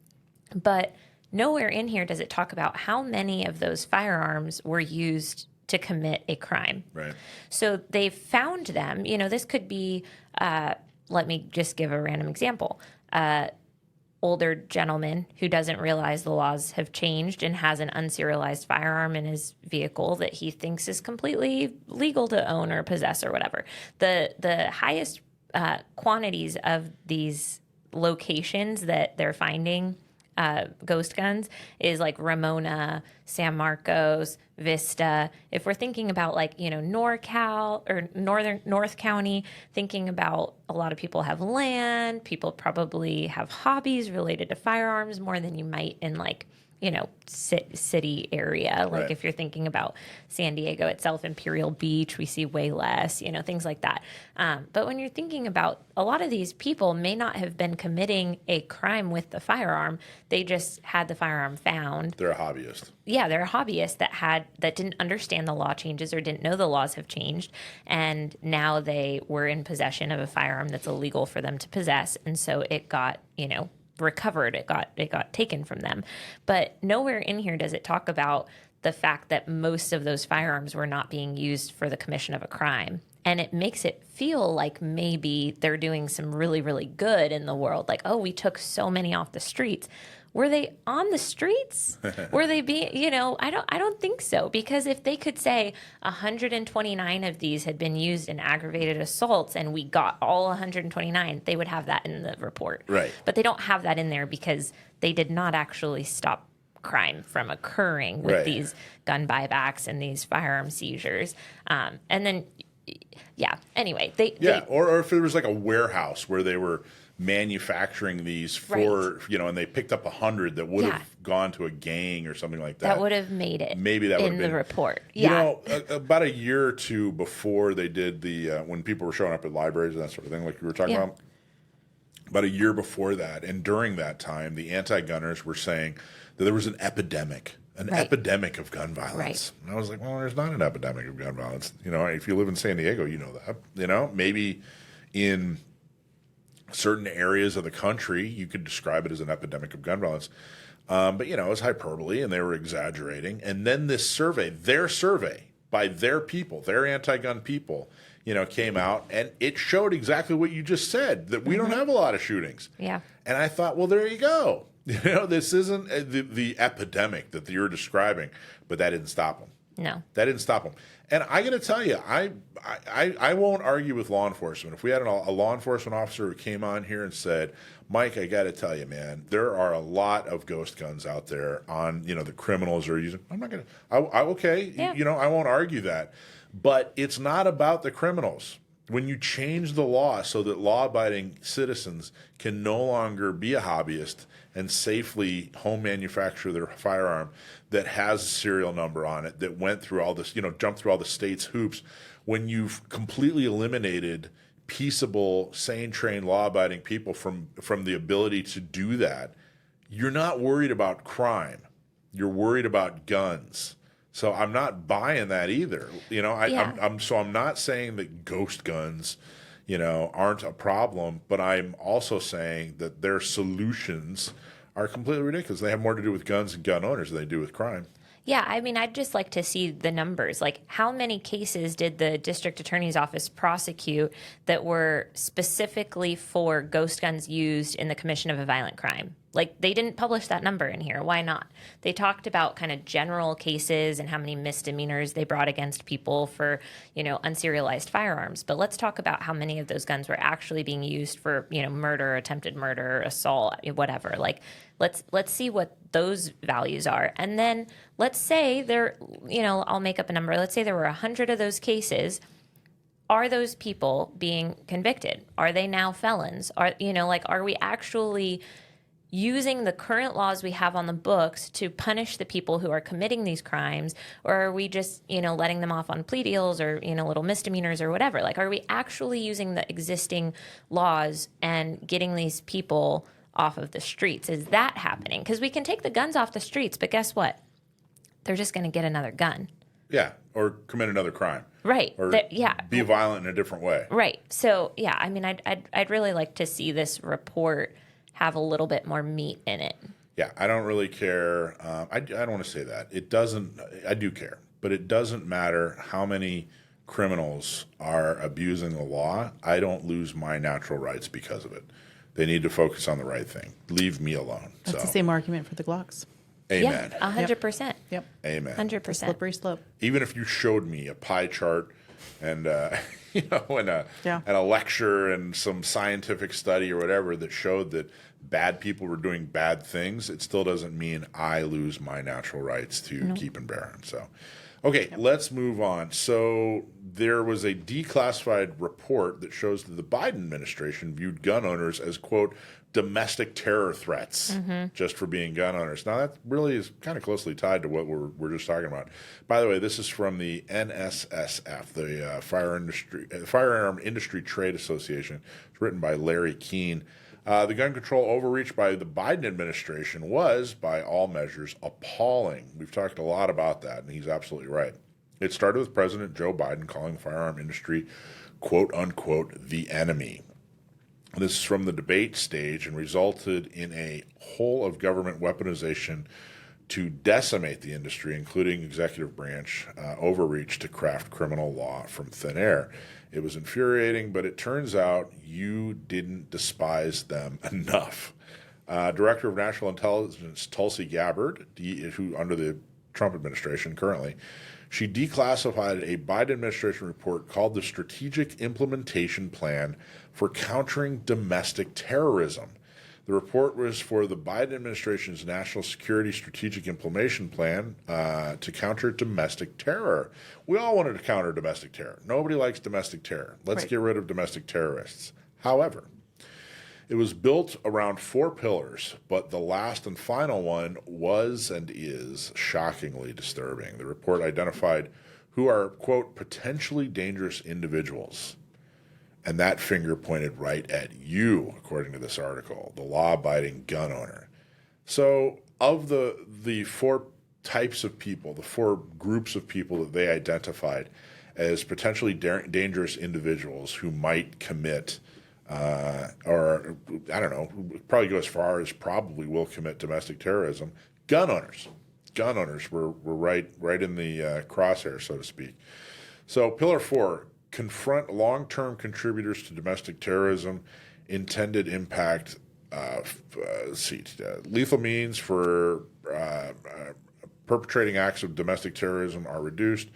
But nowhere in here does it talk about how many of those firearms were used to commit a crime. Right. So they found them. This could be, let me just give a random example. Older gentleman who doesn't realize the laws have changed and has an unserialized firearm in his vehicle that he thinks is completely legal to own or possess or whatever. The highest quantities of these locations that they're finding ghost guns is like Ramona, San Marcos, Vista. If we're thinking about like, NorCal or North County, thinking about a lot of people have land, people probably have hobbies related to firearms more than you might in like, city area. Like Right. if you're thinking about San Diego itself, Imperial Beach, we see way less, things like that. But when you're thinking about a lot of these people may not have been committing a crime with the firearm. They just had the firearm found. They're a hobbyist. Yeah, they're a hobbyist that didn't understand the law changes or didn't know the laws have changed. And now they were in possession of a firearm that's illegal for them to possess. And so it got, recovered. It got taken from them. But nowhere in here does it talk about the fact that most of those firearms were not being used for the commission of a crime. And it makes it feel like maybe they're doing some really, really good in the world. Like, oh, we took so many off the streets. Were they on the streets? Were they being, I don't think so. Because if they could say 129 of these had been used in aggravated assaults and we got all 129, they would have that in the report. Right. But they don't have that in there because they did not actually stop crime from occurring with these gun buybacks and these firearm seizures. And then, anyway, or if there was like a warehouse where they were manufacturing these for, and they picked up 100 that would have gone to a gang or something like that. That would have made it. Maybe that would have been in the report. Yeah. About a year or two before they did the when people were showing up at libraries and that sort of thing, like you were talking about a year before that, and during that time, the anti-gunners were saying that there was an epidemic epidemic of gun violence. Right. And I was like, well, there's not an epidemic of gun violence. If you live in San Diego, you know that. Maybe in certain areas of the country, you could describe it as an epidemic of gun violence. But, it was hyperbole, and they were exaggerating. And then this survey, their survey by their people, their anti-gun people, came out, and it showed exactly what you just said, that we don't have a lot of shootings. Yeah. And I thought, well, there you go. This isn't the epidemic that you're describing, but that didn't stop them. No. That didn't stop them. And I got to tell you, I won't argue with law enforcement. If we had a law enforcement officer who came on here and said, Mike, I got to tell you, man, there are a lot of ghost guns out there on, the criminals are using. I'm not going to, okay, I won't argue that. But it's not about the criminals. When you change the law so that law-abiding citizens can no longer be a hobbyist and safely home manufacture their firearm that has a serial number on it, that went through all this, jumped through all the state's hoops, when you've completely eliminated peaceable, sane, trained, law-abiding people from the ability to do that, you're not worried about crime. You're worried about guns. So I'm not buying that either. I'm not saying that ghost guns, aren't a problem, but I'm also saying that their solutions are completely ridiculous. They have more to do with guns and gun owners than they do with crime. Yeah, I'd just like to see the numbers. Like, how many cases did the district attorney's office prosecute that were specifically for ghost guns used in the commission of a violent crime? Like, they didn't publish that number in here. Why not? They talked about kind of general cases and how many misdemeanors they brought against people for, unserialized firearms. But let's talk about how many of those guns were actually being used for, murder, attempted murder, assault, whatever. Like, let's see what those values are. And then let's say I'll make up a number. Let's say there were 100 of those cases. Are those people being convicted? Are they now felons? Are we actually using the current laws we have on the books to punish the people who are committing these crimes? Or are we just, letting them off on plea deals or, little misdemeanors or whatever? Like, are we actually using the existing laws and getting these people off of the streets? Is that happening? Because we can take the guns off the streets, but guess what? They're just going to get another gun. Yeah, or commit another crime. Right. Or be violent in a different way. Right. So, I'd really like to see this report have a little bit more meat in it. Yeah, I don't really care. I don't want to say that. It doesn't. I do care, but it doesn't matter how many criminals are abusing the law. I don't lose my natural rights because of it. They need to focus on the right thing. Leave me alone. That's the same argument for the Glocks. Amen. Yeah, 100%. Yep. Amen. 100%. Slippery slope. Even if you showed me a pie chart and and a lecture and some scientific study or whatever that showed that bad people were doing bad things, it still doesn't mean I lose my natural rights to keep and bear arms. So, okay, let's move on. So there was a declassified report that shows that the Biden administration viewed gun owners as, quote, domestic terror threats just for being gun owners. Now, that really is kind of closely tied to what we're just talking about. By the way, this is from the NSSF, the Firearm Industry Trade Association. It's written by Larry Keene. The gun control overreach by the Biden administration was, by all measures, appalling. We've talked a lot about that, and he's absolutely right. It started with President Joe Biden calling the firearm industry, quote, unquote, the enemy. This is from the debate stage and resulted in a whole of government weaponization to decimate the industry, including executive branch overreach to craft criminal law from thin air. It was infuriating, but it turns out you didn't despise them enough. Director of National Intelligence Tulsi Gabbard, who under the Trump administration currently, she declassified a Biden administration report called the Strategic Implementation Plan for Countering Domestic Terrorism. The report was for the Biden administration's National Security Strategic Implementation Plan to counter domestic terror. We all wanted to counter domestic terror. Nobody likes domestic terror. Let's get rid of domestic terrorists. However, it was built around 4 pillars, but the last and final one was and is shockingly disturbing. The report identified who are, quote, potentially dangerous individuals. And that finger pointed right at you, according to this article, the law-abiding gun owner. So of the 4 types of people, the 4 groups of people that they identified as potentially dangerous individuals who might commit or I don't know, probably go as far as probably will commit domestic terrorism, gun owners. Gun owners were right in the crosshair, so to speak. So Pillar 4, confront long-term contributors to domestic terrorism, intended impact, lethal means for perpetrating acts of domestic terrorism are reduced.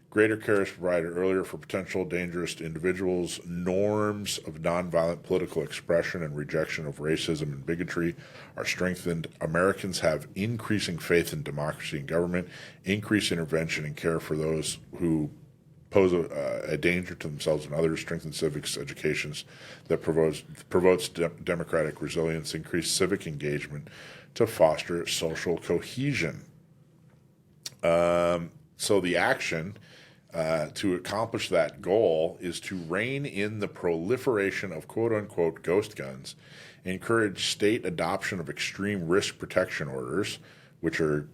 Greater care is provided earlier for potential dangerous individuals. Norms of nonviolent political expression and rejection of racism and bigotry are strengthened. Americans have increasing faith in democracy and government. Increased intervention and care for those who pose a danger to themselves and others. Strengthen civics educations that promotes democratic resilience. Increased civic engagement to foster social cohesion. So the action to accomplish that goal is to rein in the proliferation of quote-unquote ghost guns, encourage state adoption of extreme risk protection orders, which are,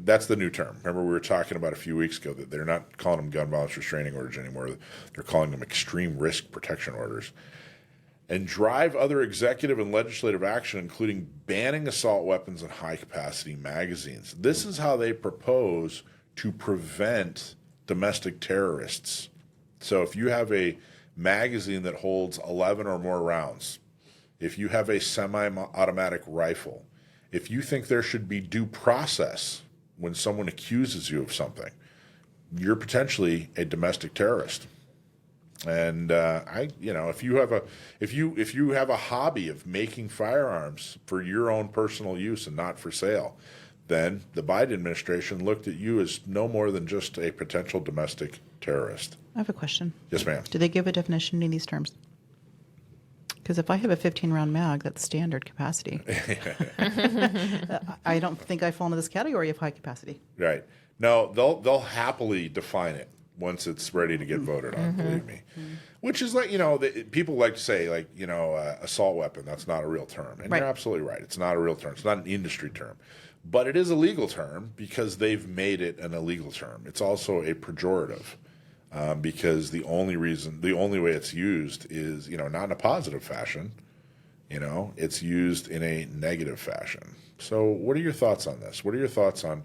that's the new term. Remember we were talking about a few weeks ago that they're not calling them gun violence restraining orders anymore. They're calling them extreme risk protection orders. And drive other executive and legislative action, including banning assault weapons and high-capacity magazines. This is how they propose to prevent domestic terrorists. So if you have a magazine that holds 11 or more rounds, if you have a semi-automatic rifle, if you think there should be due process when someone accuses you of something, you're potentially a domestic terrorist. And if you have a hobby of making firearms for your own personal use and not for sale, then the Biden administration looked at you as no more than just a potential domestic terrorist. I have a question. Yes, ma'am. Do they give a definition in these terms? Because if I have a 15-round mag, that's standard capacity. I don't think I fall into this category of high capacity. Right. No, they'll happily define it once it's ready to get voted on, believe me. Which is like, people like to say, assault weapon, that's not a real term. And You're absolutely right. It's not a real term. It's not an industry term. But it is a legal term because they've made it an illegal term. It's also a pejorative because the only way it's used is, not in a positive fashion. It's used in a negative fashion. So what are your thoughts on this? What are your thoughts on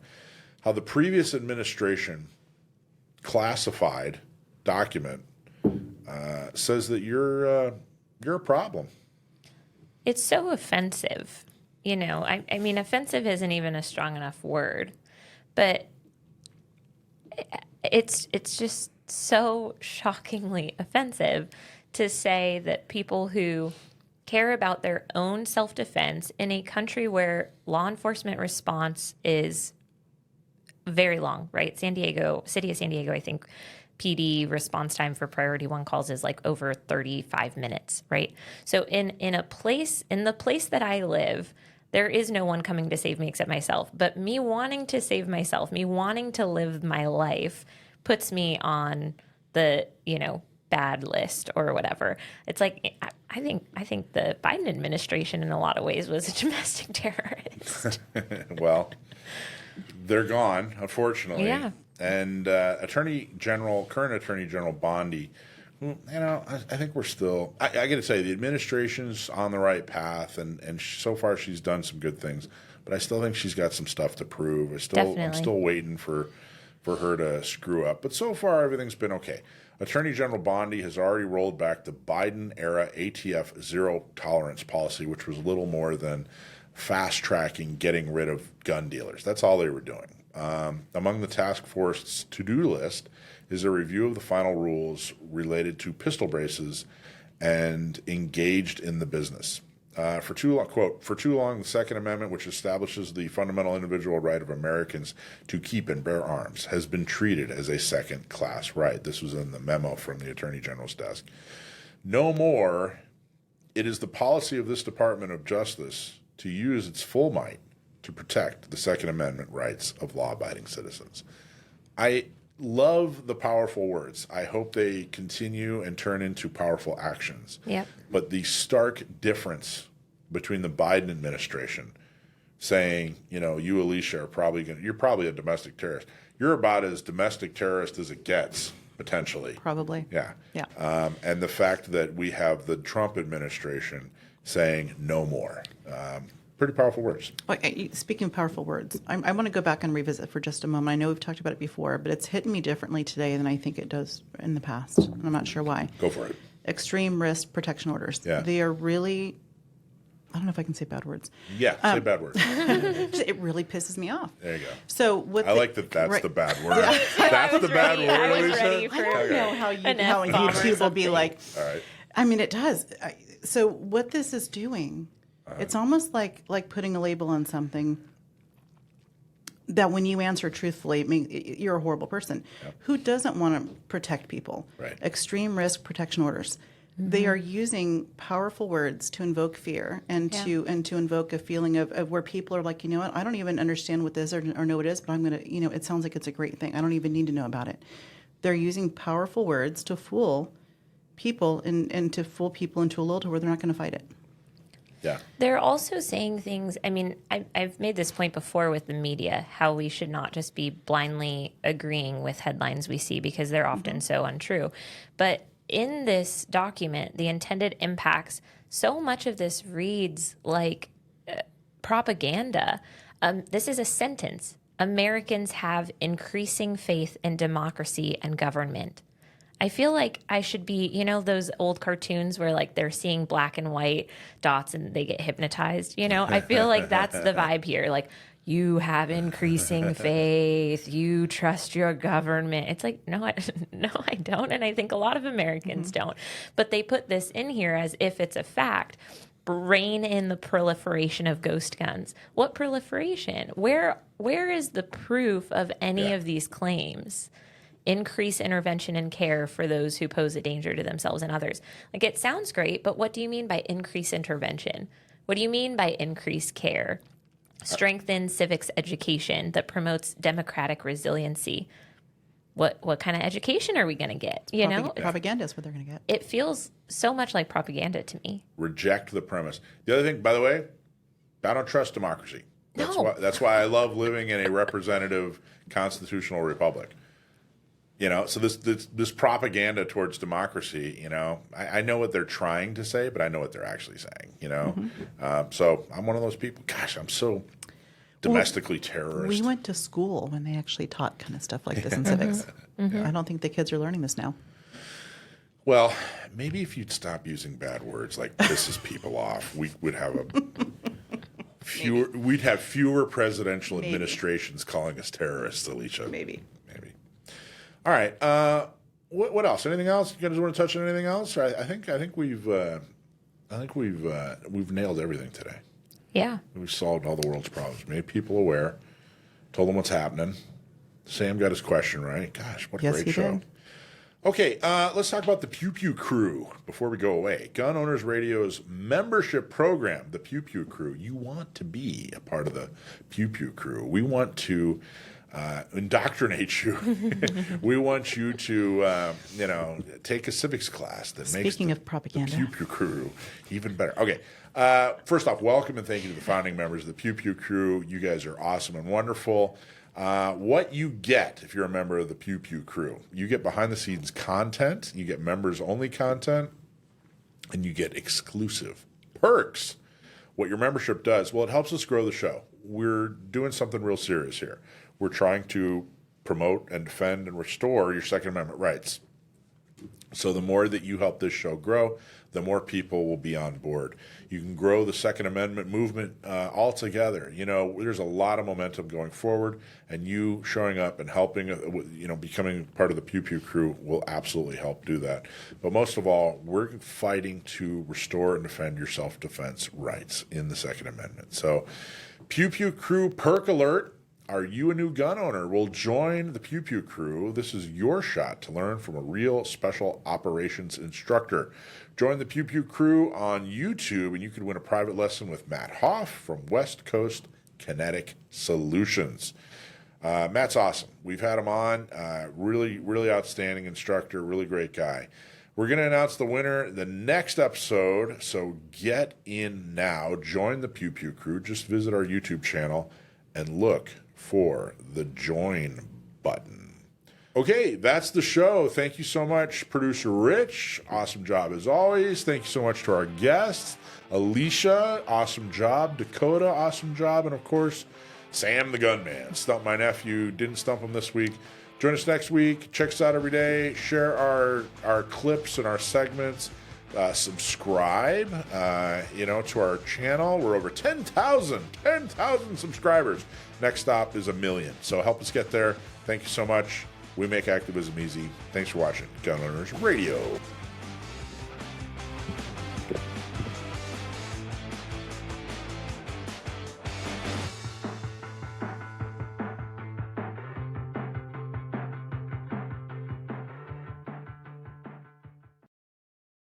how the previous administration classified document says that you're a problem? It's so offensive. I mean, offensive isn't even a strong enough word, but it's just so shockingly offensive to say that people who care about their own self-defense in a country where law enforcement response is very long, right? City of San Diego, I think PD response time for priority 1 calls is like over 35 minutes, right? So in the place that I live, there is no one coming to save me except myself. But me wanting to save myself, me wanting to live my life puts me on the, bad list or whatever. It's like, I think the Biden administration in a lot of ways was a domestic terrorist. Well, they're gone, unfortunately. Yeah. And current Attorney General Bondi, I think we're still, I got to say, the administration's on the right path, and so far she's done some good things. but I still think she's got some stuff to prove. I'm Definitely. still waiting for her to screw up. But so far, everything's been okay. Attorney General Bondi has already rolled back the Biden-era ATF zero tolerance policy, which was little more than fast-tracking getting rid of gun dealers. That's all they were doing. Among the task force's to-do list is a review of the final rules related to pistol braces and engaged in the business. For too long, the Second Amendment, which establishes the fundamental individual right of Americans to keep and bear arms, has been treated as a second-class right. This was in the memo from the Attorney General's desk. No more, it is the policy of this Department of Justice to use its full might to protect the Second Amendment rights of law-abiding citizens. I love the powerful words. I hope they continue and turn into powerful actions. Yep. But the stark difference between the Biden administration saying, you, Alicia, you're probably a domestic terrorist. You're about as domestic terrorist as it gets, potentially. Probably. Yeah. Yeah. And the fact that we have the Trump administration saying no more. Pretty powerful words. Speaking of powerful words, I want to go back and revisit for just a moment. I know we've talked about it before, but it's hitting me differently today than I think it does in the past. And I'm not sure why. Go for it. Extreme risk protection orders. Yeah. They are really, I don't know if I can say bad words. Yeah, say bad words. It really pisses me off. There you go. So what I like that that's the bad word. That's the bad word, I was Alicia? ready for I don't know how an how F-bomb or YouTube will be something. like. All right. I mean, it does. So what this is doing, it's almost like putting a label on something that when you answer truthfully, it means you're a horrible person. Yep. Who doesn't want to protect people? Right. Extreme risk protection orders. They are using powerful words to invoke fear and to invoke a feeling of where people are like, you know what, I don't even understand what this or know what it is, but I'm going to, it sounds like it's a great thing. I don't even need to know about it. They're using powerful words to fool people and to fool people into a world where they're not going to fight it. Yeah. They're also saying things. I mean, I've made this point before with the media, how we should not just be blindly agreeing with headlines we see because they're often so untrue. But in this document, the intended impacts, so much of this reads like propaganda. This is a sentence. Americans have increasing faith in democracy and government. I feel like I should be, those old cartoons where like they're seeing black and white dots and they get hypnotized, I feel like that's the vibe here. Like, you have increasing faith. You trust your government. It's like, no, I don't. And I think a lot of Americans don't. But they put this in here as if it's a fact. Rein in the proliferation of ghost guns. What proliferation? Where is the proof of any of these claims? Increase intervention and care for those who pose a danger to themselves and others. Like, it sounds great, but what do you mean by increase intervention? What do you mean by increase care? Strengthen civics education that promotes democratic resiliency. What kind of education are we going to get? Propaganda is what they're going to get. It feels so much like propaganda to me. Reject the premise. The other thing, by the way, I don't trust democracy. That's why I love living in a representative constitutional republic. So this propaganda towards democracy, I know what they're trying to say, but I know what they're actually saying, So I'm one of those people. Gosh, I'm so domestically terrorist. We went to school when they actually taught kind of stuff like this in civics. I don't think the kids are learning this now. Well, maybe if you'd stop using bad words like pisses people off, we would have fewer presidential administrations calling us terrorists, Alicia. Maybe. All right. What else? Anything else? You guys want to touch on anything else? I think we've nailed everything today. Yeah. We've solved all the world's problems. Made people aware. Told them what's happening. Sam got his question right. Gosh, what a great show. Did. Okay, let's talk about the Pew Pew Crew before we go away. Gun Owners Radio's membership program, the Pew Pew Crew. You want to be a part of the Pew Pew Crew. We want to indoctrinate you. We want you to, take a civics class that makes Speaking of propaganda, the Pew Pew Crew even better. Okay, first off, welcome and thank you to the founding members of the Pew Pew Crew. You guys are awesome and wonderful. What you get if you're a member of the Pew Pew Crew, you get behind-the-scenes content, you get members-only content, and you get exclusive perks. What your membership does, well, it helps us grow the show. we're doing something real serious here. We're trying to promote and defend and restore your Second Amendment rights. So the more that you help this show grow, the more people will be on board. You can grow the Second Amendment movement all together. You know, there's a lot of momentum going forward, and you showing up and helping, becoming part of the Pew Pew crew will absolutely help do that. But most of all, we're fighting to restore and defend your self-defense rights in the Second Amendment. So Pew Pew crew perk alert. Are you a new gun owner? Well, join the Pew Pew crew. This is your shot to learn from a real special operations instructor. Join the Pew Pew crew on YouTube, and you could win a private lesson with Matt Hoff from West Coast Kinetic Solutions. Matt's awesome. We've had him on. Really, really outstanding instructor, really great guy. We're going to announce the winner the next episode, so get in now. Join the Pew Pew crew. Just visit our YouTube channel and look for the join button. Okay, that's the show. Thank you so much, producer Rich. Awesome job as always. Thank you so much to our guests. Alicia, awesome job. Dakota, awesome job. And of course, Sam the Gunman. Stump my nephew. Didn't stump him this week. Join us next week. Check us out every day. Share our clips and our segments. Subscribe, to our channel. We're over 10,000 subscribers. Next stop is 1 million. So help us get there. Thank you so much. We make activism easy. Thanks for watching Gun Owners Radio.